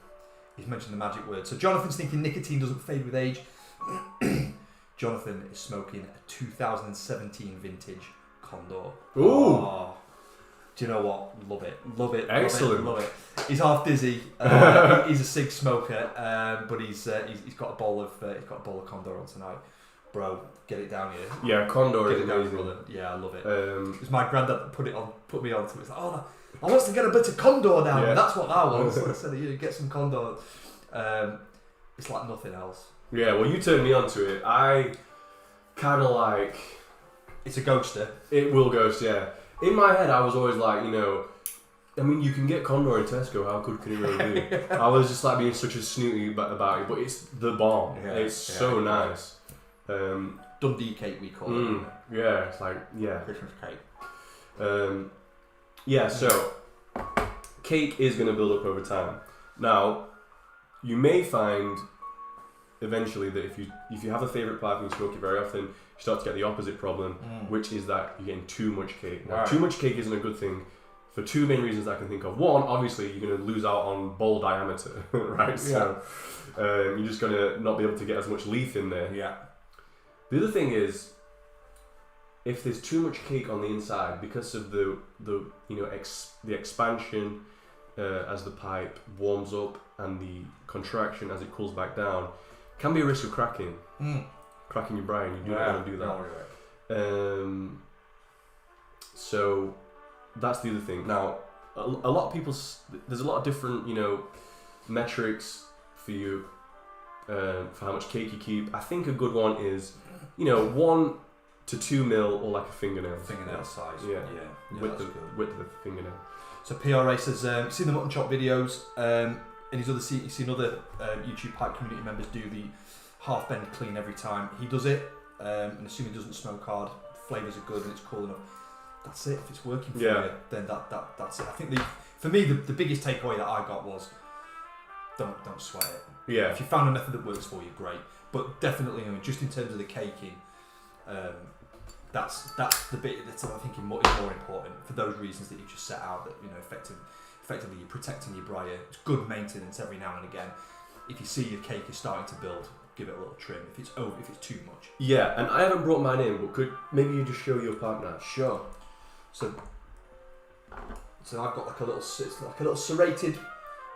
He's mentioned the magic word. So Jonathan's thinking nicotine doesn't fade with age. Jonathan is smoking a 2017 vintage Condor. Ooh. Oh, do you know what? Love it. Love it. Excellent. Love it. He's half dizzy. He's a cig smoker, but he's got a bowl of Condor on tonight. Bro, get it down here. Yeah, Condor is amazing. Yeah, I love it. It was my granddad that put me on to it. It's like, I want to get a bit of Condor down here. That's what I want. So I said, you get some Condor. It's like nothing else. Yeah, well, you turned me onto it. I kind of like... It's a ghoster. It will ghost, yeah. In my head, I was always like, I mean, you can get Condor in Tesco. How good can it really be? I was just like being such a snooty about it, but it's the bomb. Yeah, it's so nice. Dundee cake, we call it. Yeah, it's like, Christmas cake. So cake is going to build up over time. Now, you may find eventually that if you have a favourite pipe and you smoke it very often, you start to get the opposite problem, which is that you're getting too much cake. Now, too much cake isn't a good thing for two main reasons I can think of. One, obviously, you're going to lose out on bowl diameter, right? So you're just going to not be able to get as much leaf in there. Yeah. The other thing is, if there's too much cake on the inside because of the expansion as the pipe warms up and the contraction as it cools back down, can be a risk of cracking your brine. You do not want to do that. So that's the other thing. Now, a lot of people, there's a lot of different metrics for you for how much cake you keep. I think a good one is 1 to 2 mil or like a fingernail. Fingernail size. Yeah. Width of the fingernail. So PRA says, seen the mutton chop videos, and he's seen other YouTube pipe community members do the half bend clean every time. He does it, and assuming he doesn't smoke hard, flavours are good and it's cool enough. That's it. If it's working for you, then that's it. I think for me the biggest takeaway that I got was don't sweat it. Yeah. If you found a method that works for you, great. But definitely, just in terms of the caking, that's the bit that's I think is more important for those reasons that you just set out. That effectively you're protecting your briar. It's good maintenance every now and again. If you see your cake is starting to build, give it a little trim. If it's too much. Yeah, and I haven't brought mine in, but could maybe you just show your partner? Sure. So So I've got like it's like a little serrated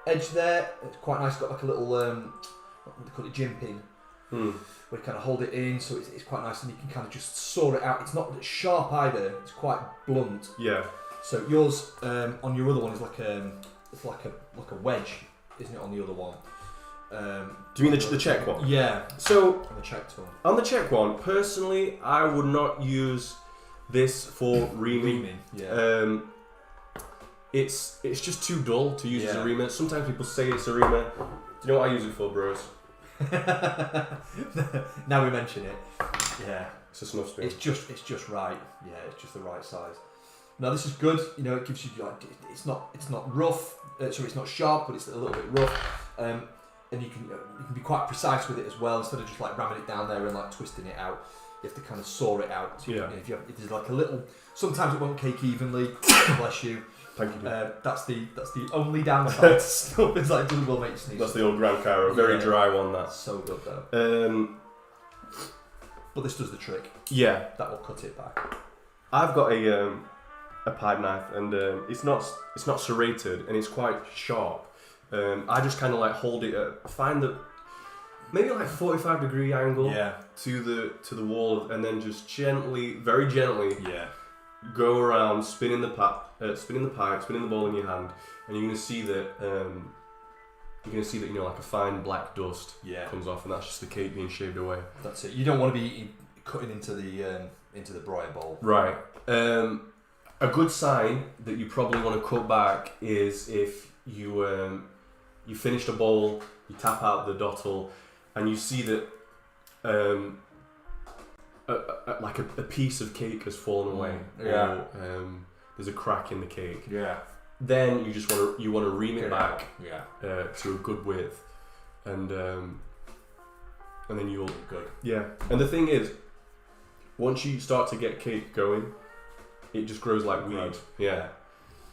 edge there. It's quite nice. It's got like a little what do they call it, gym pin. Where you kind of hold it in, so it's quite nice, and you can kind of just saw it out. It's not sharp either; it's quite blunt. Yeah. So yours on your other one is like it's like a wedge, isn't it? On the other one. Do you mean the Czech one? Yeah. So On the Czech one. On the Czech one, personally, I would not use this for reaming. Yeah. It's just too dull to use as a Yeah. reamer. Sometimes people say it's a reamer. Do you know what I use it for, bros? Now we mention it. Yeah. It's a snuff spoon. It's just right. Yeah, it's just the right size. Now this is good. You know, it gives you like it's not rough. Sorry, it's not sharp, but it's a little bit rough. And you can be quite precise with it as well. Instead of just like ramming it down there and like twisting it out, you have to kind of saw it out. So Yeah. if there's like a little, sometimes it won't cake evenly. Bless you. Thank you. That's the only downside to stuff. Is like it will make you sneeze. That's the old Grand Caro. Very Yeah. dry one. That. That's so good though. But this does the trick. Yeah. That will cut it back. I've got a pipe knife, and it's not serrated, and it's quite sharp. I just kind of like hold it find the maybe like 45-degree angle to the wall, and then just gently, very gently, go around spinning the pipe, spinning the ball in your hand, and you're gonna see that you know, like a fine black dust comes off, and that's just the cake being shaved away. That's it. You don't want to be cutting into the broyer bowl. Right. A good sign that you probably want to cut back is if you finished a bowl, you tap out the dottle, and you see that like a piece of cake has fallen away. Yeah. Or, there's a crack in the cake. Yeah. Then you just want to ream it back Yeah. to a good width, and then you'll Good. yeah. And the thing is, once you start to get cake going, it just grows like weed. Right. Yeah.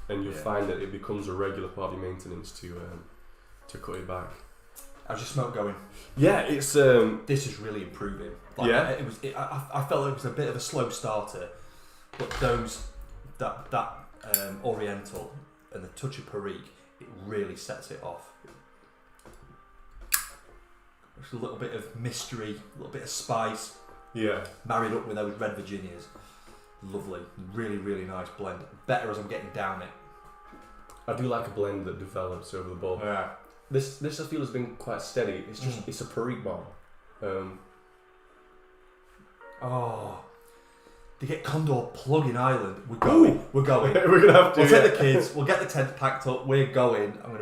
And you'll Yeah. find that it becomes a regular part of your maintenance to cut it back. How's your smoke going? Yeah, it's This is really improving. Like, Yeah? I felt it was a bit of a slow starter, but that Oriental and the touch of Perique, it really sets it off. There's a little bit of mystery, a little bit of spice, yeah. married up with those red Virginias. Lovely, really, really nice blend. Better as I'm getting down it. I do like a blend that develops over the bowl. Yeah. This I feel has been quite steady. It's just it's a Perique bomb. Oh, to get Condor Plug in Ireland, we're going. We're going. We're gonna have to. We'll take the kids. We'll get the tent packed up. We're going. I'm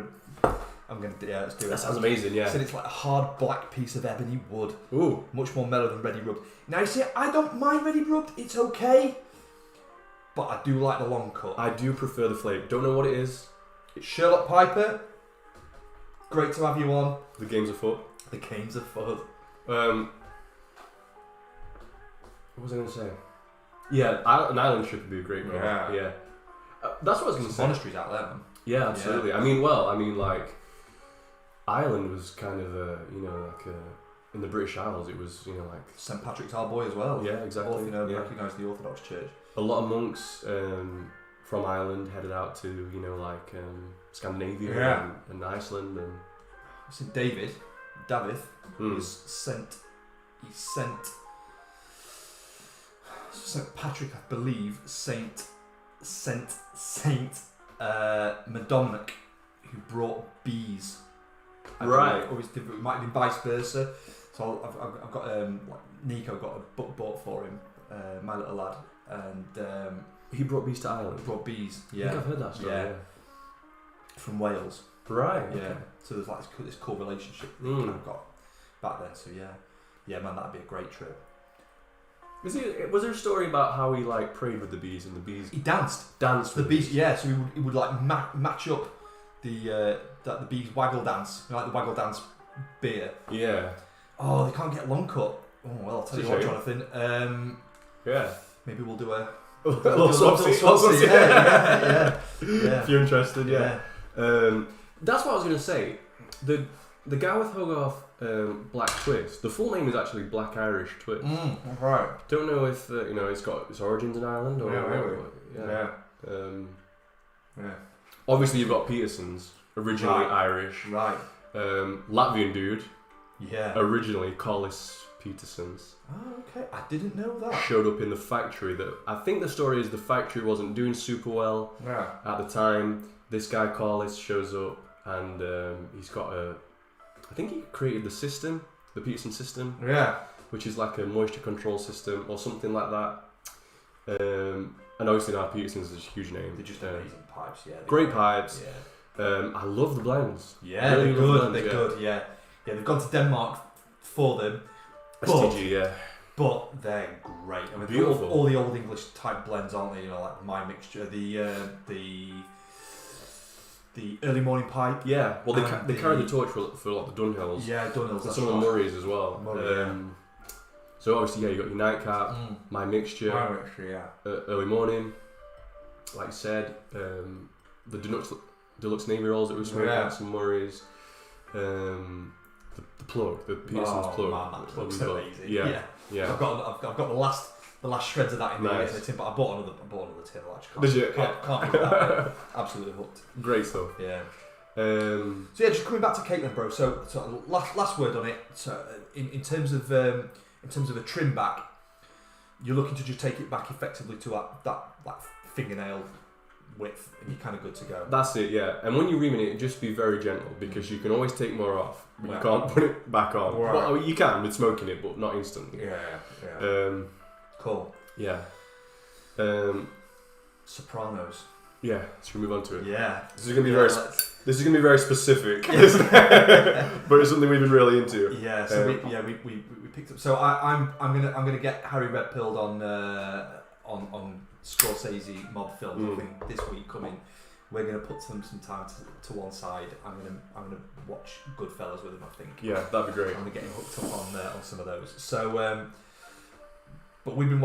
gonna. Yeah, let's do it. That sounds amazing. Yeah. Said it's like a hard black piece of ebony wood. Ooh. Much more mellow than ready rubbed. Now you see, I don't mind ready rubbed. It's okay, but I do like the long cut. I do prefer the flavour. Don't know what it is. It's Sherlock Piper. Great to have you on. The game's afoot. The games are fun. What was I going to say? Yeah, an island trip would be a great goal. Yeah. Yeah. That's what I was going to say. Monasteries out there, man. Yeah, absolutely. Yeah. I mean, like, Ireland was kind of in the British Isles, it was, like... St Patrick's our boy as well. Yeah, exactly. Recognise the Orthodox Church. A lot of monks from Ireland headed out to, Scandinavia and Iceland and... St David, was sent... He sent... St Patrick, I believe, Saint Madomnic, who brought bees. Right. Or it might have been vice versa. So I've got Nico got a book bought for him, my little lad, and he brought bees to Ireland. Brought bees. I Yeah. think I've heard that story. Yeah. From Wales. Right. Yeah. Okay. So there's like this cool relationship that kind of got back then. So yeah, man, that'd be a great trip. Was there a story about how he like prayed with the bees and the bees? He danced Danced the with bees. Yeah, so he would like match up the bees waggle dance, like the waggle dance beer. Yeah. Oh, they can't get long cut. Oh well, I'll tell you what, Jonathan. Yeah. Maybe we'll do a little swapsy. Yeah. If you're interested, yeah. Yeah. That's what I was gonna say. The Gareth Hogarth Black Twist. The full name is actually Black Irish Twist. Right. Don't know if it's got its origins in Ireland or Yeah. Yeah. Obviously, you've got Peterson's, originally Right. Irish. Right. Latvian dude, Yeah. originally Collis Peterson's. Oh, okay. I didn't know that. Showed up in the factory. That I think the story is the factory wasn't doing super well Yeah. at the time. This guy Collis shows up and he's got I think he created the system, the Peterson system, Yeah. which is like a moisture control system or something like that. And obviously now Peterson's is a huge name. They're just amazing pipes. Yeah. Great pipes. Yeah. I love the blends. Yeah. Really They're love good. blends, They're yeah. good. Yeah. Yeah. They've gone to Denmark for them. STG, yeah. But they're great. I mean, Beautiful. all the old English type blends, aren't they? You know, like my mixture, the early morning pipe. Yeah, well, And they carry the torch for like the Dunhills. Yeah, Dunhills. And That's some of the right. Murrays as well. Murray, So obviously, yeah, you got your nightcap, my mixture, My mixture, yeah. early morning, like you said, the deluxe navy rolls that we smoked Yeah. out, some Murrays, the plug, the Peterson's plug. Man, that plug's we've got. amazing. Yeah, yeah. I've got the last shreds of that in Nice. the tin, but I bought another tin. I actually Did you? Can't be that. Absolutely hooked. Great stuff. Yeah. Um, So yeah, just coming back to Caitlin, bro. So last word on it. So in terms of a trim back, you're looking to just take it back effectively to that like fingernail width, and you're kind of good to go. That's it, yeah. And when you ream it, just be very gentle because you can always take more off, but Yeah. you can't put it back on. Right. Well, I mean, you can with smoking it, but not instantly. Yeah. Cool. Yeah. Sopranos. Yeah. Should we move on to it? Yeah. This is gonna be let's- This is gonna be very specific, but it's something we've been really into. Yeah, so we picked up. So I'm gonna get Harry Red pilled on Scorsese mob films. I think this week coming, we're gonna put some time to one side. I'm gonna watch Goodfellas with him. I think. Yeah, that'd be great. I'm gonna get him hooked up on some of those. So, but we've been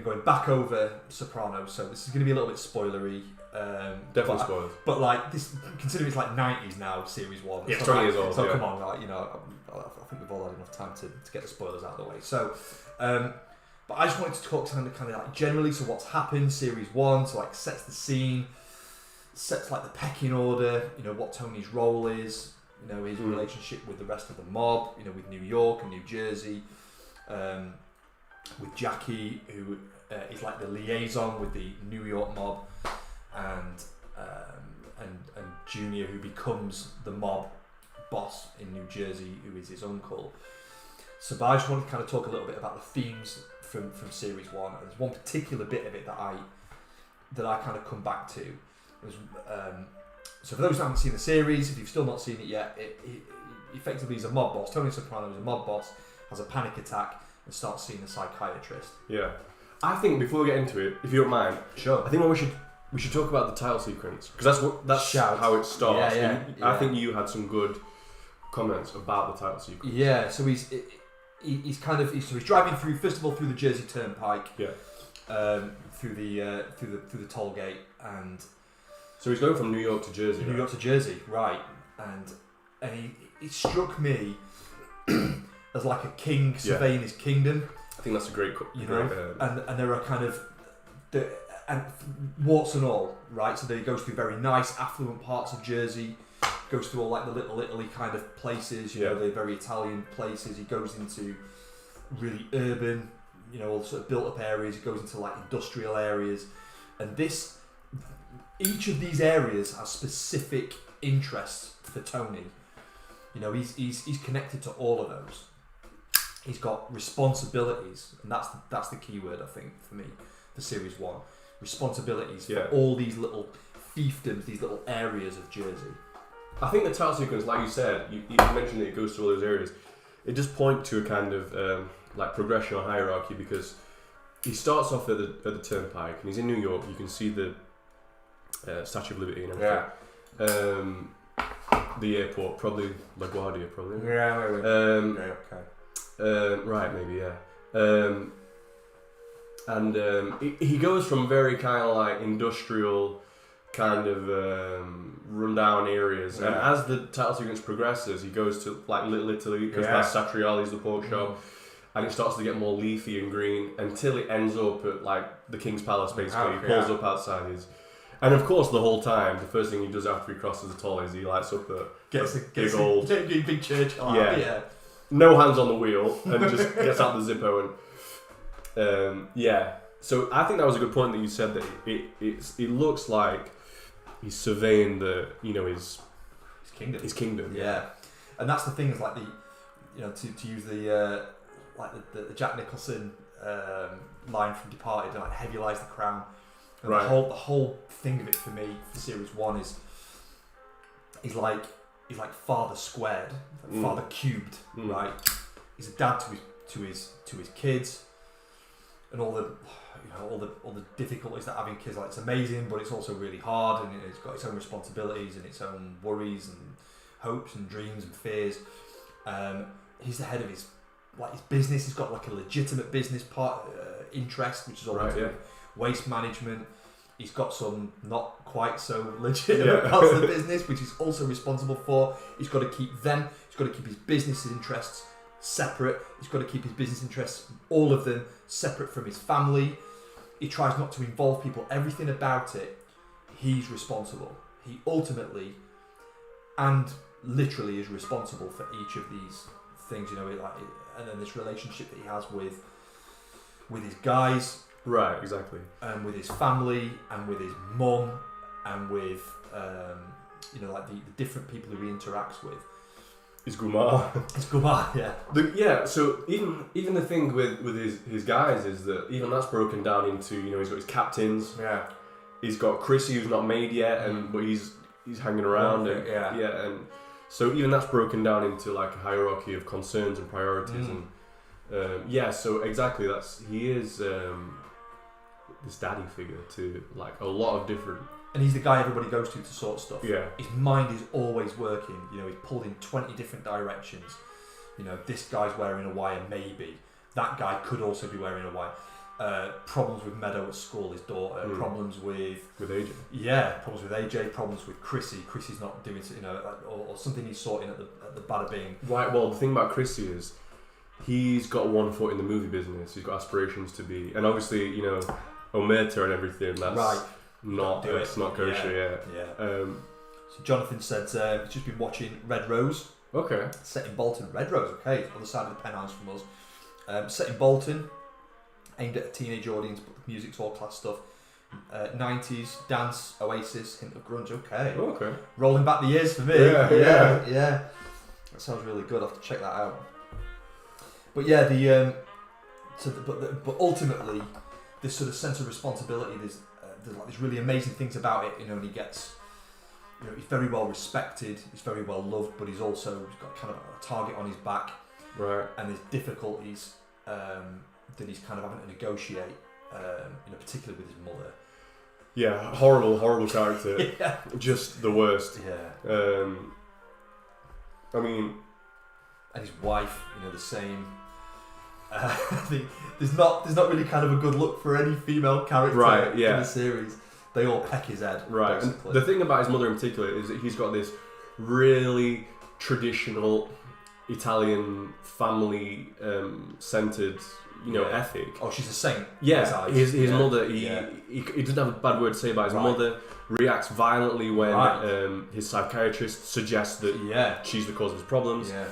going back over Sopranos. So this is gonna be a little bit spoilery. Definitely but, spoiled. But like this, considering it's like 90s now, series 1. Yeah, so 20 like, years old. So yeah. come on, like, you know, I think we've all had enough time to get the spoilers out of the way. So, but I just wanted to talk kind of like generally. So what's happened, series 1, so like sets the scene, sets like the pecking order. You know what Tony's role is. You know his relationship with the rest of the mob. You know with New York and New Jersey. With Jackie, who is like the liaison with the New York mob. And Junior, who becomes the mob boss in New Jersey, who is his uncle. So, but I just wanted to kind of talk a little bit about the themes from series 1. And there's one particular bit of it that I kind of come back to. So for those who haven't seen the series, if you've still not seen it yet, it effectively is a mob boss. Tony Soprano is a mob boss, has a panic attack, and starts seeing a psychiatrist. Yeah. I think before we get into it, if you don't mind, Sure. I think we should talk about the title sequence because that's Shout. how it starts. Yeah, And yeah. I think you had some good comments about the title sequence. Yeah, so he's driving through, first of all, through the Jersey Turnpike. Yeah. Through the toll gate, and So he's going from New York to Jersey. New right? York to Jersey, right? And he struck me as like a king surveying his kingdom. I think that's a great. You know, and there are kind of and warts and all, right? So he goes through very nice, affluent parts of Jersey. Goes through all like the Little Italy kind of places, you know, the very Italian places. He goes into really urban, you know, all sort of built-up areas. He goes into like industrial areas, and each of these areas has specific interests for Tony. You know, he's connected to all of those. He's got responsibilities, and that's the key word I think for me for series 1. Responsibilities for all these little fiefdoms, these little areas of Jersey. I think the title sequence, like you said, you mentioned that it goes to all those areas. It does point to a kind of like progression or hierarchy because he starts off at the turnpike and he's in New York. You can see the Statue of Liberty and everything. The airport, probably LaGuardia, probably. Right, maybe, yeah. And he goes from very kind of like industrial, kind of rundown areas, and as the title sequence progresses, he goes to like Little Italy, because that's Satriali's, the pork shop, and it starts to get more leafy and green until it ends up at like the King's Palace, basically. He pulls up outside his, And of course, the whole time, the first thing he does after he crosses the toll is he lights up a big old big church. Yeah. No hands on the wheel, and just gets out the Zippo and yeah. So I think that was a good point that you said that it looks like he's surveying his kingdom. His kingdom. Yeah, and that's the thing is like to use the the Jack Nicholson line from Departed, like heavy lies the crown. And Right. the whole thing of it for me for series 1 is he's like father squared, father cubed, right? He's a dad to his kids, and all the difficulties that having kids, like, it's amazing, but it's also really hard, and it's got its own responsibilities and its own worries and hopes and dreams and fears. He's the head of his business. He's got like a legitimate business interest, which is all Right, into yeah. waste management. He's got some not quite so legitimate parts of the business, which he's also responsible for. He's got to keep them. He's got to keep his business interests separate. He's got to keep his business interests, all of them, separate from his family. He tries not to involve people. Everything about it, he's responsible. He ultimately and literally is responsible for each of these things. And then this relationship that he has with his guys. Right, exactly. And with his family, and with his mum, and with the different people who he interacts with. It's Gumar. It's Gumar, yeah. So even the thing with his guys is that even that's broken down into he's got his captains. Yeah. He's got Chrissy who's not made yet, but he's hanging around. And so even that's broken down into like a hierarchy of concerns and priorities and so exactly he is this daddy figure to like a lot of different. And he's the guy everybody goes to sort stuff. Yeah. His mind is always working. He's pulled in 20 different directions. This guy's wearing a wire, maybe. That guy could also be wearing a wire. Problems with Meadow at school, his daughter. Problems with AJ. Yeah, problems with AJ. Problems with Chrissy. Chrissy's not doing, or something he's sorting at the Bada Bing. Right. Well, the thing about Chrissy is he's got one foot in the movie business. He's got aspirations to be, and obviously Omerta and everything. That's right. Not kosher yet. Yeah. So Jonathan said he's just been watching Red Rose. Okay. Set in Bolton. Red Rose, okay, other side of the Pennines from us. Set in Bolton, aimed at a teenage audience, but the music's all class stuff. 90s dance, Oasis, hint of grunge. Okay. Okay. Rolling back the years for me. Yeah. That sounds really good. I'll have to check that out. But yeah, but ultimately, this sort of sense of responsibility. There's like these really amazing things about it, and he gets, he's very well respected, he's very well loved, but he's got kind of a target on his back, right? And there's difficulties that he's kind of having to negotiate, particularly with his mother. Yeah, horrible character. Yeah, just the worst. Yeah. I mean, and his wife, the same. I think there's not really kind of a good look for any female character in the series. They all peck his head. Right. And the thing about his mother in particular is that he's got this really traditional Italian family centered, ethic. Oh, she's a saint. Yeah. His mother. He doesn't have a bad word to say about his mother. Reacts violently when his psychiatrist suggests that she's the cause of his problems. Yeah.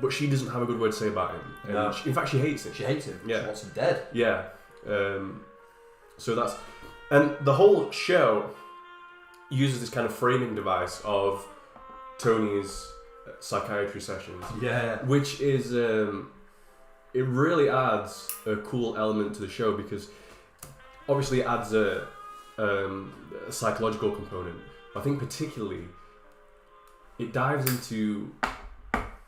But she doesn't have a good word to say about him. No. In fact, she hates him. She hates him. Yeah. She wants him dead. Yeah. So that's... And the whole show uses this kind of framing device of Tony's psychiatry sessions. Yeah. Which is... it really adds a cool element to the show because obviously it adds a psychological component. I think particularly it dives into...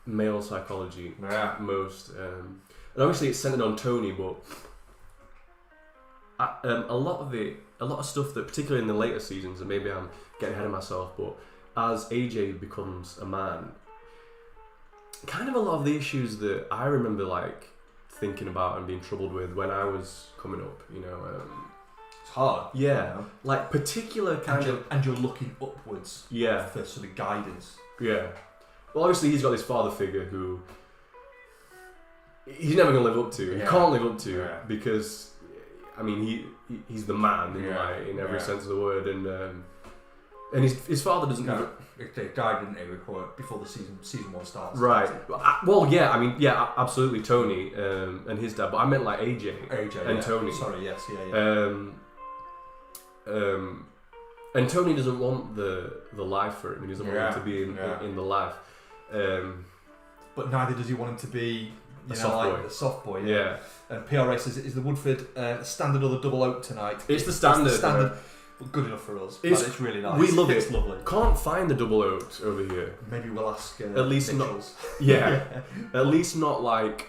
male psychology most and obviously it's centered on Tony, but a lot of stuff that particularly in the later seasons, and maybe I'm getting ahead of myself, but as AJ becomes a man, kind of a lot of the issues that I remember like thinking about and being troubled with when I was coming up, it's hard. Yeah. Like particular kind of... And you're looking upwards for sort of guidance. Yeah. Well, obviously he's got this father figure who he's never going to live up to. He can't live up to because I mean, he's the man in every sense of the word, and his father doesn't. No, they died, didn't they, before the season 1 starts? Right. Well, yeah. I mean, yeah, absolutely, Tony and his dad, but I meant like AJ and Tony. Sorry, yes, yeah. And Tony doesn't want the life for him. He doesn't want him to be in the life. But neither does he want him to be a soft boy. Yeah. And PRS is the Woodford standard or the double oak tonight. It's the standard. But good enough for us. It's really nice. We love it. It's lovely. Can't find the double oaks over here. Maybe we'll ask. At least Mitchell's. not. Yeah. At least not like,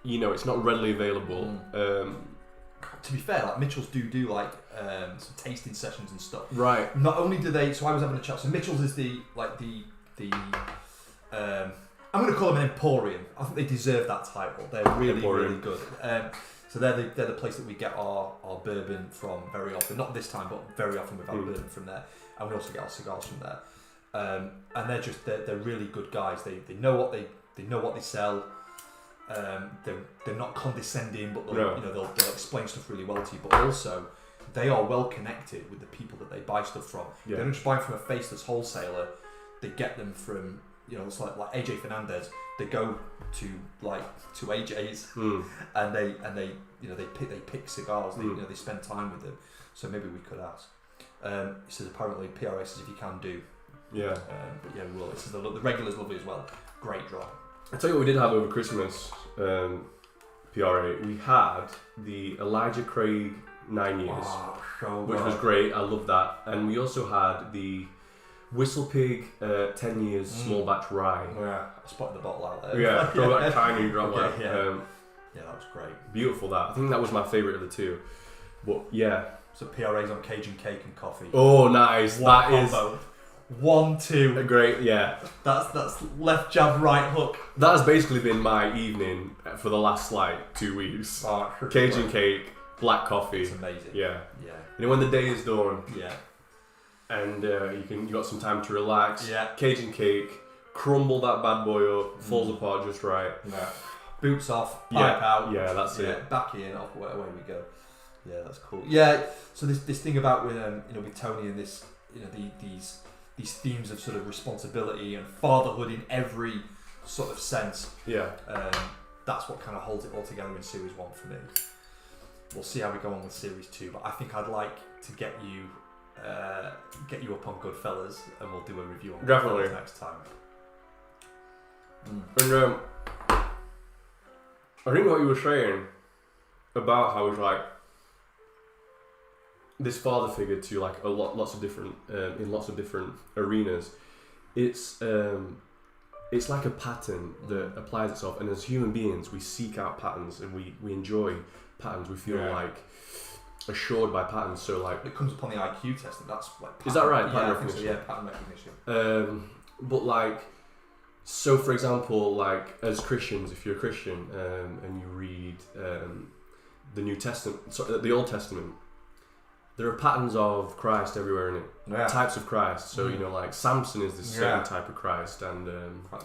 it's not readily available. To be fair, like Mitchell's do like some tasting sessions and stuff. Right. Not only do they. So I was having a chat. So Mitchell's is the I'm going to call them an emporium. I think they deserve that title. They're really good. So they're the place that we get our bourbon from very often. Not this time, but very often we've had bourbon from there, and we also get our cigars from there. And they're really good guys. They know what they sell. They're not condescending, but they'll explain stuff really well to you. But also, they are well connected with the people that they buy stuff from. Yeah. They don't just buy from a faceless wholesaler. They get them from it's like AJ Fernandez. They go to AJ's and they pick cigars. They spend time with them. So maybe we could ask. He says apparently PRS says if you can do. Yeah. But yeah, we will. It says the regular's lovely as well. Great draw. I tell you what we did have over Christmas, PRA. We had the Elijah Craig 9 years, which was great. I love that. And we also had the Whistle Pig 10 years small batch rye. Yeah, I spotted the bottle out there. Yeah, from that tiny drop. Okay, yeah, that was great. Beautiful that. I think that was my favourite of the two. But yeah. So PRA's on Cajun cake and coffee. Oh, nice. That is 1-2. Great, yeah. That's left jab, right hook. That has basically been my evening for the last 2 weeks. Cajun cake, black coffee. It's amazing. Yeah. When the day is done. Yeah. And you got some time to relax. Yeah. Cajun cake, crumble that bad boy up, falls apart just right. Yeah. Boots off, pipe out. Yeah, that's it. Back in, off, away we go. Yeah, that's cool. Yeah. So this thing about with Tony and this these themes of sort of responsibility and fatherhood in every sort of sense. Yeah. That's what kind of holds it all together in Series 1 for me. We'll see how we go on with Series 2, but I think I'd like to get you up on Goodfellas, and we'll do a review on Goodfellas next time. And I think what you were saying about how it's like this father figure to like lots of different in lots of different arenas. It's like a pattern that applies itself, and as human beings, we seek out patterns and we enjoy patterns. We feel like assured by patterns. So like it comes upon the IQ test, and that's like is that right? Pattern recognition. So, pattern recognition. But like, so for example, like as Christians, if you're a Christian and you read the New Testament, the Old Testament, there are patterns of Christ everywhere in it. Yeah. Types of Christ. So like Samson is this certain type of Christ, and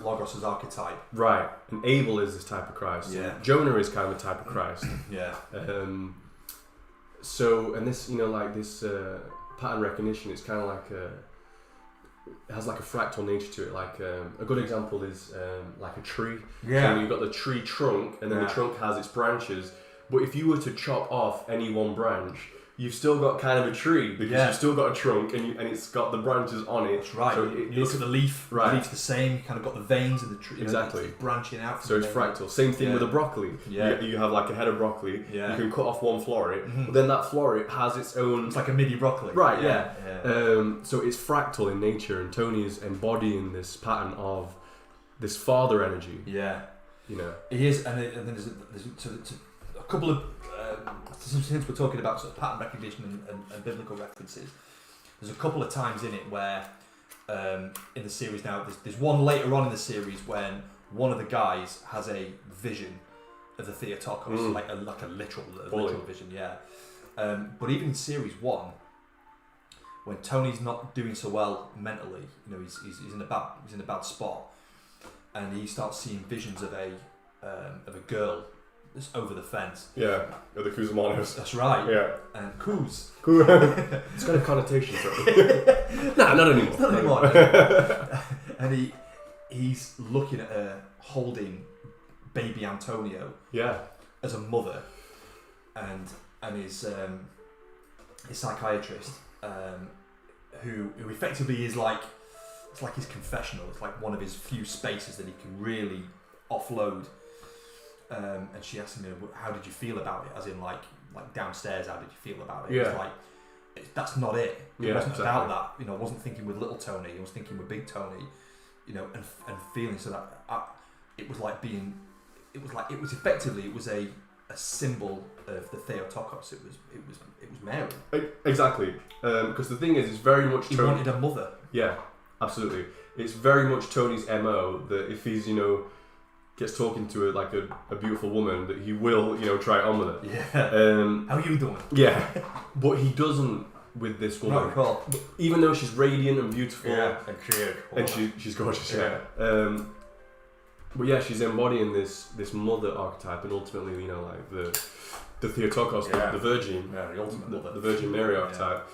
Logos is archetype. Right, and Abel is this type of Christ. Yeah. Jonah is kind of a type of Christ. Yeah. So and this like this pattern recognition is kind of like it has like a fractal nature to it. Like a good example is like a tree. Yeah. So you've got the tree trunk, and then the trunk has its branches. But if you were to chop off any one branch, you've still got kind of a tree because you've still got a trunk and it's got the branches on it. That's right. So you look at the leaf. Right. The leaf's the same. You kind of got the veins of the tree. Exactly. It's branching out. So it's fractal. Same thing with a broccoli. Yeah. You have like a head of broccoli. Yeah. You can cut off one florette, but then that florette has its own. It's like a midi broccoli. Right. Yeah. So it's fractal in nature, and Tony is embodying this pattern of this father energy. Yeah. He is, and then there's a couple of. Since we're talking about sort of pattern recognition and biblical references, there's a couple of times in it where in the series now there's one later on in the series when one of the guys has a vision of the Theotokos, like a literal vision, but even in series 1, when Tony's not doing so well mentally, he's in a bad spot, and he starts seeing visions of a girl It's over the fence. Yeah, the Kuzmanos. That's right. Yeah. And Kuz. It's got a connotation to it. Nah, not anymore. Not anymore. And he's looking at her holding baby Antonio. Yeah. As a mother, and his psychiatrist, who effectively is like, it's like his confessional. It's like one of his few spaces that he can really offload. And she asked him, "How did you feel about it?" As in, like downstairs, how did you feel about it? Yeah. It's like, that's not it. It Yeah, wasn't exactly. about that. I wasn't thinking with little Tony. I was thinking with big Tony. And feeling so that it was like being. It was effectively a symbol of the Theotokos. It was Mary. Exactly. Because the thing is, it's very much He Tony. wanted a mother. Yeah, absolutely. It's very much Tony's MO that if he's, gets talking to a beautiful woman, that he will, try it on with her. Yeah. How you doing? Yeah. But he doesn't with this woman. Not cool. Even though she's radiant and beautiful. Yeah. And she's gorgeous, Yeah. But yeah, she's embodying this mother archetype, and ultimately, the Theotokos, the Virgin, the ultimate mother, the Virgin Mary archetype,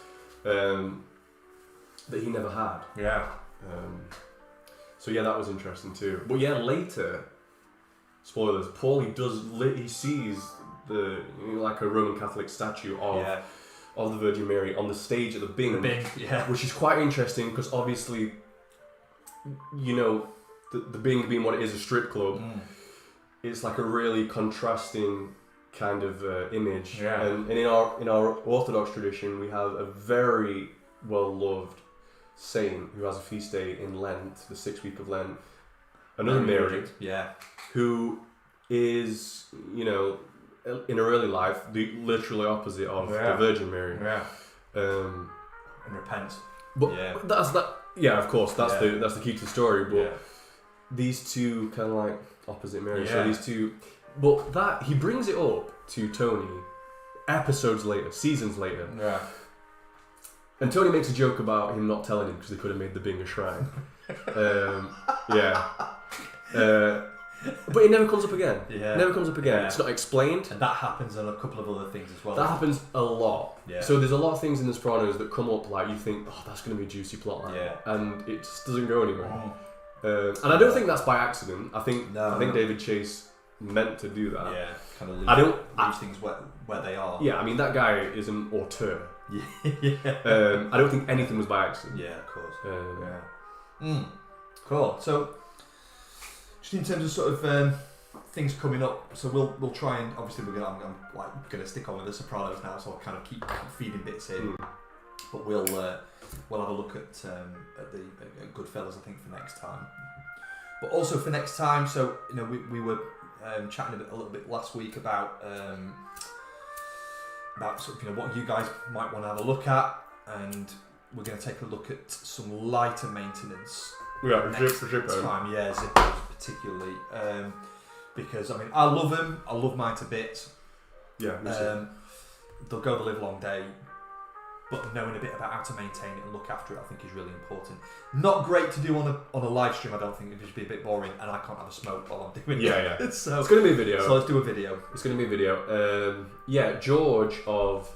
that he never had. Yeah. So yeah, that was interesting too. But yeah, later, spoilers. Paulie he sees like a Roman Catholic statue of the Virgin Mary on the stage at the Bing, which is quite interesting because obviously, the Bing being what it is, a strip club, it's like a really contrasting kind of image. Yeah. And in our Orthodox tradition, we have a very well loved saint who has a feast day in Lent, the 6th week of Lent. Another Mary, who is in her early life the literally opposite of the Virgin Mary. Yeah. And repent. But that's that. Yeah, of course, that's the key to the story. But these two kind of like opposite Mary. So these two, but that he brings it up to Tony episodes later, seasons later. Yeah. And Tony makes a joke about him not telling him because they could have made the Bing a shrine. But it never comes up again. Yeah. It never comes up again. Yeah. It's not explained. And that happens on a couple of other things as well. That happens a lot. Yeah. So there's a lot of things in The Sopranos that come up like you think, oh, that's going to be a juicy plotline. Yeah. And it just doesn't go anywhere. And I don't think that's by accident. I think David Chase meant to do that. Yeah. Kind of leave things where they are. Yeah, I mean, that guy is an auteur. Yeah. I don't think anything was by accident. Yeah, of course. Cool. So, just in terms of sort of things coming up, so we'll try and obviously I'm gonna stick on with The Sopranos now, so I'll kind of keep feeding bits in. But we'll have a look at Goodfellas, I think, for next time. But also for next time, so we were chatting a little bit last week about sort of, what you guys might want to have a look at, and we're going to take a look at some lighter maintenance. Yeah, next time, Zippos particularly, because I love them. I love mine to bits. Yeah, they'll go the live long day, but knowing a bit about how to maintain it and look after it, I think, is really important. Not great to do on a live stream. I don't think it'd just be a bit boring, and I can't have a smoke while I'm doing it. Yeah. So it's going to be a video. So let's do a video. It's going to be a video. George of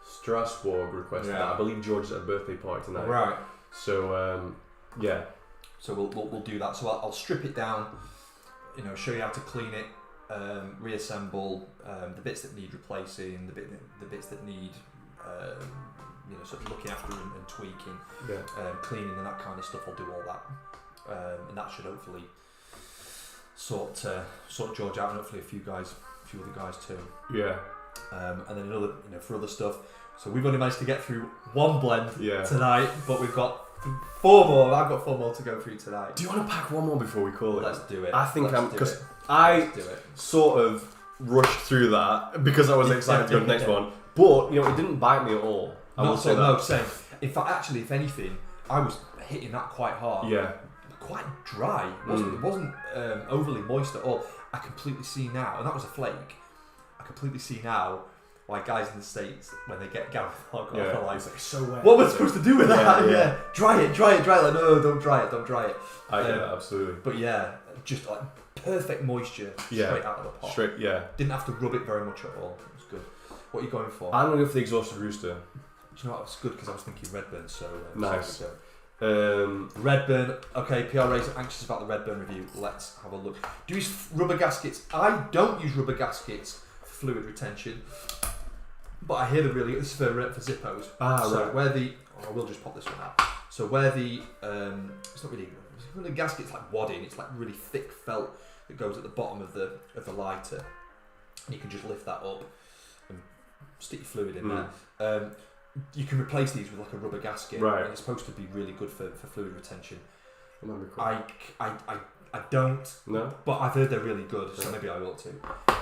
Strasbourg requested that. I believe George is at a birthday party tonight. Right. So So we'll do that. So I'll strip it down. Show you how to clean it, reassemble the bits that need replacing, the bits that need sort of looking after and tweaking, cleaning and that kind of stuff. I'll do all that, and that should hopefully sort George out, and hopefully a few other guys too. Yeah. And then another, for other stuff. So we've only managed to get through one blend tonight, but we've got 4 more. I've got 4 more to go through tonight. Do you want to pack one more before we call it? Let's do it. I think because I sort of rushed through that because I was excited to go to the next one. But it didn't bite me at all. No, same. In fact, actually, if anything, I was hitting that quite hard. Yeah. Quite dry. It wasn't overly moist at all. I completely see now, and that was a flake. I completely see now why guys in the States, when they get Gareth alcohol, Yeah. are like, It's like so wet. what we're supposed to do with that? Yeah, Yeah, yeah. Dry it. Like, no, don't dry it. I get that, absolutely. But yeah, just like perfect moisture Yeah. straight out of the pot. Straight, yeah. Didn't have to rub it very much at all. It was good. What are you going for? I'm gonna go for the exhausted rooster. Do you know what? It was good because I was thinking Redburn. So Nice. So. Um, Redburn. Okay, PRA's anxious about the Redburn review. Let's have a look. Do you use rubber gaskets? I don't use rubber gaskets for fluid retention, but I hear they're really good. This is for Zippos. So right. where the I will just pop this one out. So where the it's not really when the gasket's like wadding, it's like really thick felt that goes at the bottom of the lighter, and you can just lift that up and stick your fluid in there. You can replace these with like a rubber gasket, Right. and it's supposed to be really good for fluid retention. That might be cool. I don't, No? but I've heard they're really good, so Yeah. maybe I ought to.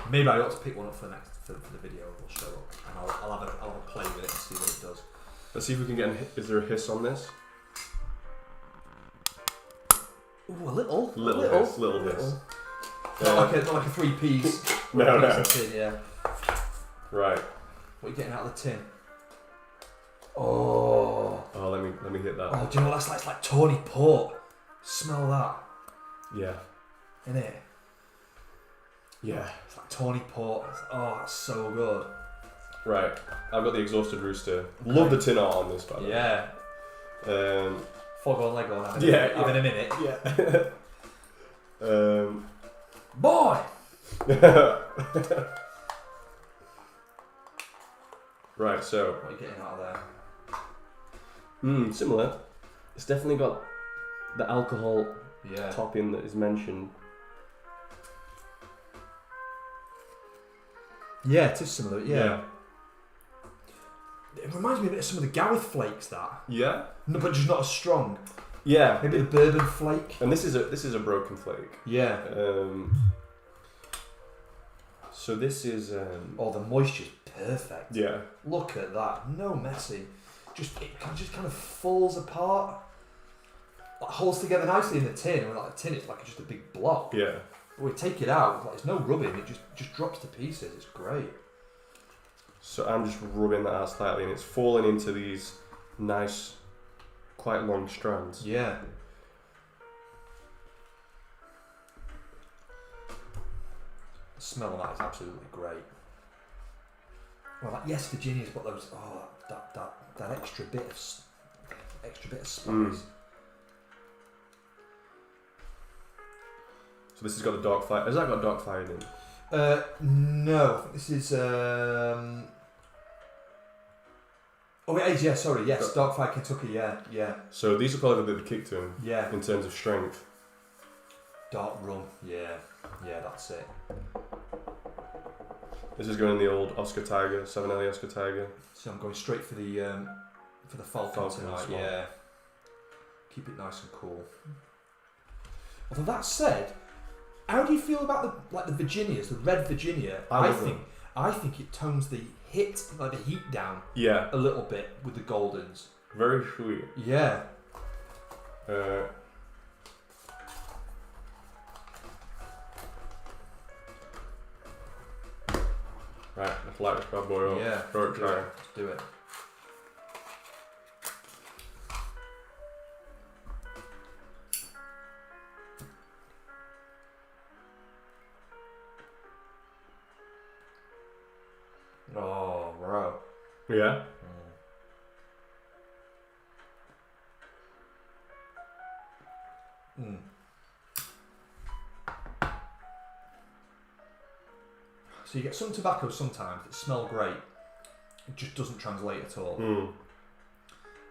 Maybe I ought to pick one up for the video. We'll show up, and I'll have a play with it and see what it does. Let's see if we can get is there a hiss on this? Ooh, a little Little hiss. Not like a 3-piece. No. Tin, yeah. Right. What are you getting out of the tin? Oh. Oh, let me hit that. Oh, do you know what that's like? It's like Tawny Port. Smell that, Yeah. innit? Yeah. It's like Tawny Port. Oh, that's so good. Right. I've got the exhausted rooster. Love the tin art on this, by the way. Yeah. Fog on, leg on. Yeah, Having a minute. Yeah. Boy! Right, so. What are you getting out of there? Similar. It's definitely got the alcohol Yeah. topping that is mentioned. Yeah, it is similar. Yeah. It reminds me a bit of some of the Gareth flakes, that. Yeah? No, but just not as strong. Yeah. Maybe the bourbon flake. And this is a broken flake. Yeah. So this is Oh, the moisture's perfect. yeah. Look at that. No messy. It just kind of falls apart. Like holds together nicely in the tin. And like the tin, it's like just a big block. Yeah. But we take it out. Like, there's no rubbing. It just drops to pieces. It's great. So I'm just rubbing that out slightly and it's falling into these nice, quite long strands. Yeah. The smell of that is absolutely great. Well, like, yes, Virginia's got those. Oh, that extra bit of spice. So this has got the dark fire. Has that got dark fire in it? No, I think this is. Oh, it is. Yeah, sorry. Yes, Darkfire Kentucky. Yeah. So these will probably have a bit of a kick to them Yeah. in terms of strength. Dark rum. Yeah, that's it. This is going in the old Oscar Tiger, 7LE Oscar Tiger. So I'm going straight for the Falcon tonight. as well. Yeah. Keep it nice and cool. Although that said, how do you feel about the Virginias, the red Virginia? I think it tones the heat down Yeah, a little bit with the Goldens. very sweet. Yeah. Right, let's light this bad boy up. Yeah. Throw it, try. Let's do it. Oh, bro. Yeah. Mm. So you get some tobacco sometimes that smell great. It just doesn't translate at all.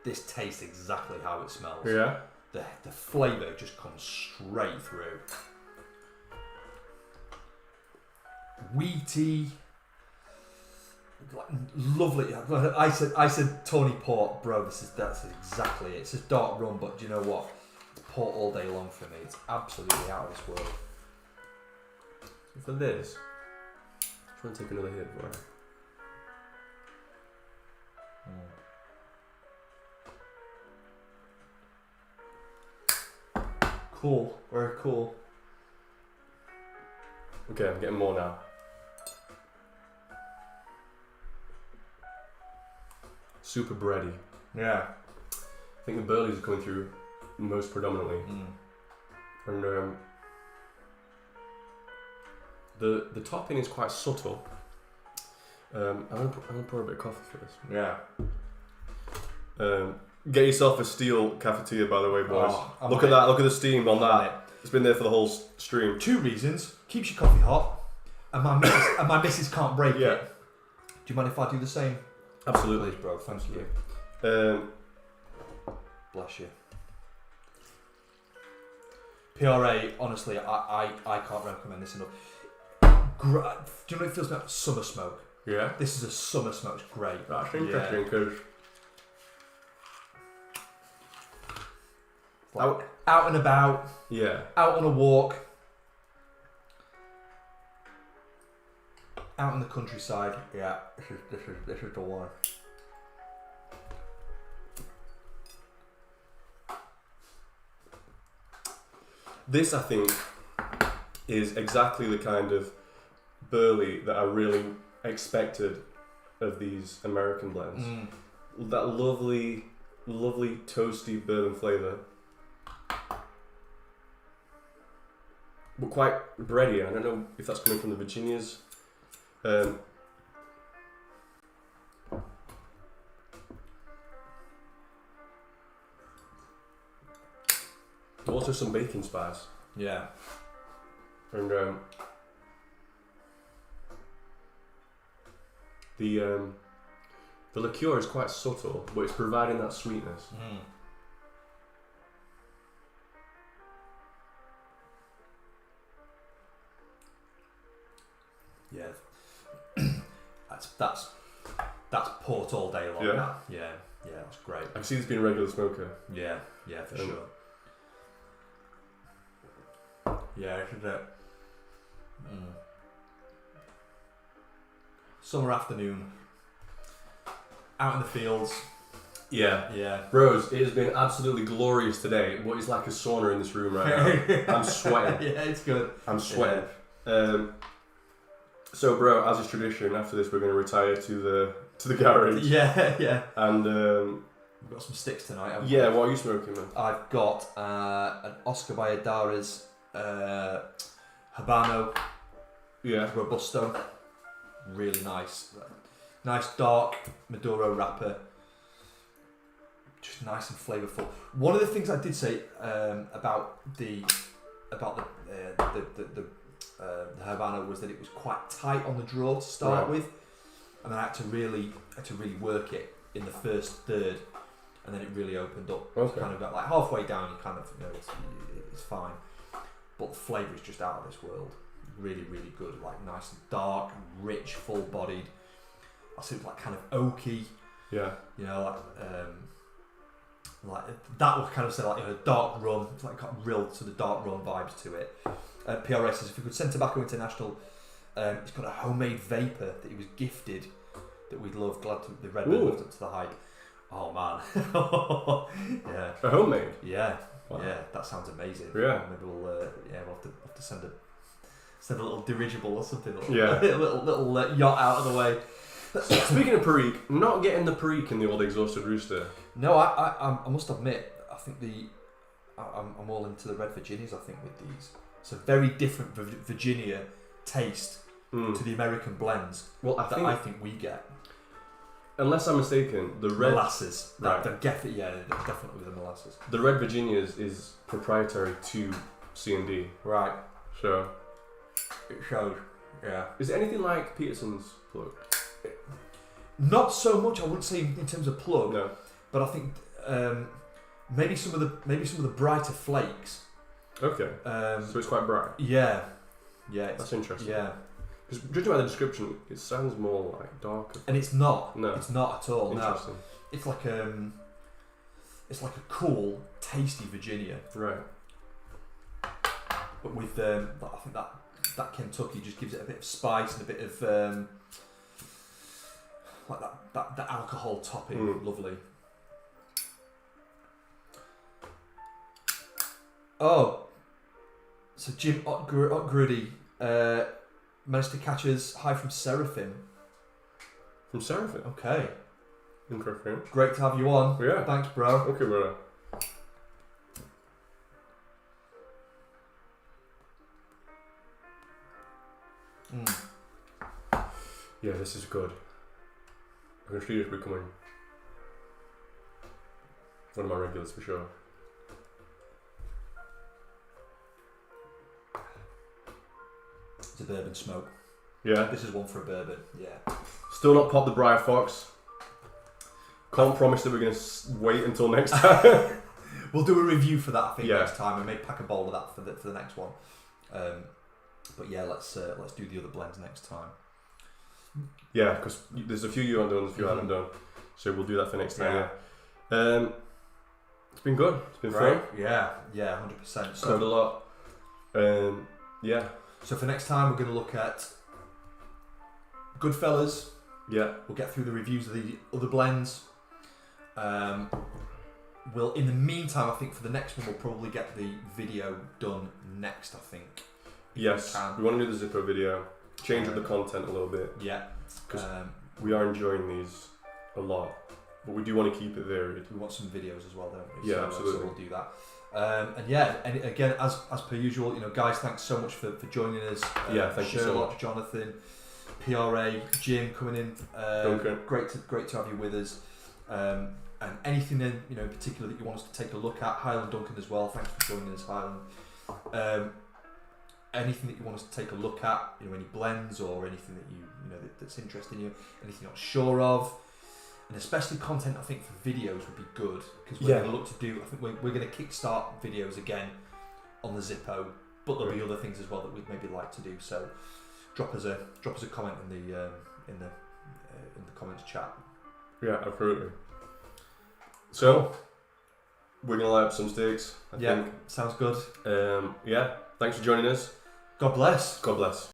This tastes exactly how it smells. Yeah. The flavour just comes straight through. Wheaty, like, lovely. I said Tawny Port, bro. That's exactly it. It's just dark rum, but do you know what? It's port all day long for me. It's absolutely out of this world. For this, try and take another hit for it. Cool, very cool. Okay, I'm getting more now. super bready. Yeah. I think the Burleys are coming through most predominantly. And the topping is quite subtle. I'm gonna pour a bit of coffee for this. Yeah. Get yourself a steel cafetiere, by the way, boys. Oh, look at that. Look at the steam on that. It's been there for the whole stream. 2 reasons: keeps your coffee hot, and my missus can't break it. Do you mind if I do the same? Absolutely, Please, bro. Thank you. Bless you. PRA, honestly, I can't recommend this enough. Do you know what it feels like? Summer smoke. Yeah. This is a summer smoke. It's great. That's interesting because out and about. Yeah. Out on a walk. Out in the countryside. Yeah. This is the one. This, I think, is exactly the kind of burley that I really expected of these American blends. That lovely, lovely toasty bourbon flavour, but quite bready. I don't know if that's coming from the Virginias. Also some baking spice. Yeah. And the liqueur is quite subtle, but it's providing that sweetness. Yeah. that's port all day long. Yeah. Yeah, that's great. I can see this being a regular smoker. Yeah, for sure. Yeah, isn't it? Summer afternoon, out in the fields. Yeah. Bros, it has been absolutely glorious today, but it's like a sauna in this room right now. I'm sweating. Yeah, it's good. I'm sweating. So, bro, as is tradition, after this we're going to retire to the garage. Yeah. And we've got some sticks tonight, haven't we? yeah, what are you smoking, man? I've got an Oscar Valladares Habano Robusto. Really nice. Nice dark Maduro wrapper. Just nice and flavourful. One of the things I did say about the Havana was that it was quite tight on the draw to start with, and then I had to really work it in the first third, and then it really opened up. Okay. Kind of got like halfway down, you kind of it's fine, but the flavour is just out of this world. Really, really good. Like nice and dark, rich, full-bodied. I think like kind of oaky. Yeah. You know, like that would kind of say like dark rum. It's like got real sort of dark rum vibes to it. PRS says if we could send Tobacco International, it's got a homemade vapor that he was gifted that we'd love. Glad to the Redbird lived up to the hype. Oh man, yeah. A homemade. Yeah, wow. Yeah. That sounds amazing. Yeah. Maybe we'll have to send a little dirigible or something. Yeah. A little yacht out of the way. Speaking of Perique, not getting the Perique in the old exhausted rooster. No, I must admit, I think I'm all into the Red Virginias. I think with these, it's a very different Virginia taste to the American blends. Well, I think we get. Unless I'm mistaken, the red molasses. Right. They're definitely the molasses. The Red Virginias is proprietary to C&D. Right. So it shows. Yeah. Is it anything like Peterson's plug? Not so much. I wouldn't say in terms of plug. No. But I think maybe some of the brighter flakes. Okay. So it's quite bright. Yeah. That's interesting. Yeah. Because judging by the description, it sounds more like darker. And it's not. No. It's not at all. Interesting. No. It's like a cool, tasty Virginia. Right. But with I think that Kentucky just gives it a bit of spice and a bit of like that alcohol topping. Lovely. Oh, so Jim Otgrudy managed to catch us high from Seraphim. From Seraphim? Okay. Interesting. Great to have you on. Yeah. Thanks, bro. Okay, brother. Yeah, this is good. I can see this becoming one of my regulars for sure. It's a bourbon smoke. Yeah. This is one for a bourbon. Yeah. Still not popped the Briar Fox. Can't promise that we're going to wait until next time. We'll do a review for that, I think, Yeah. next time, and maybe pack a bowl of that for the next one. But yeah, let's do the other blends next time. Yeah, because there's a few you haven't done, a few I haven't done. So we'll do that for next time, yeah. It's been good. It's been fun. Yeah, 100%. Covered a lot. Yeah. So for next time, we're going to look at Goodfellas. Yeah. We'll get through the reviews of the other blends. We'll, in the meantime, I think for the next one, we'll probably get the video done next, I think. Yes. We want to do the Zippo video. Change up the content a little bit. Yeah. Because we are enjoying these a lot. But we do want to keep it varied. We want some videos as well, don't we? Yeah, so, absolutely. So we'll do that. And yeah, and again, as per usual, you know, guys, thanks so much for joining us. Yeah, thank you so Sherlock, much. Jonathan, PRA, Jim coming in. Duncan. Great to have you with us. And anything in particular that you want us to take a look at, Highland Duncan as well. Thanks for joining us, Highland. Anything that you want us to take a look at, any blends or anything that that's interesting you, anything you're not sure of, and especially content I think for videos would be good because we're going to look to do. I think we're going to kickstart videos again on the Zippo, but there'll be other things as well that we'd maybe like to do. So drop us a comment in the comments chat. Yeah, absolutely. So we're gonna light up some steaks. I think. Sounds good. Yeah. Thanks for joining us. God bless. God bless.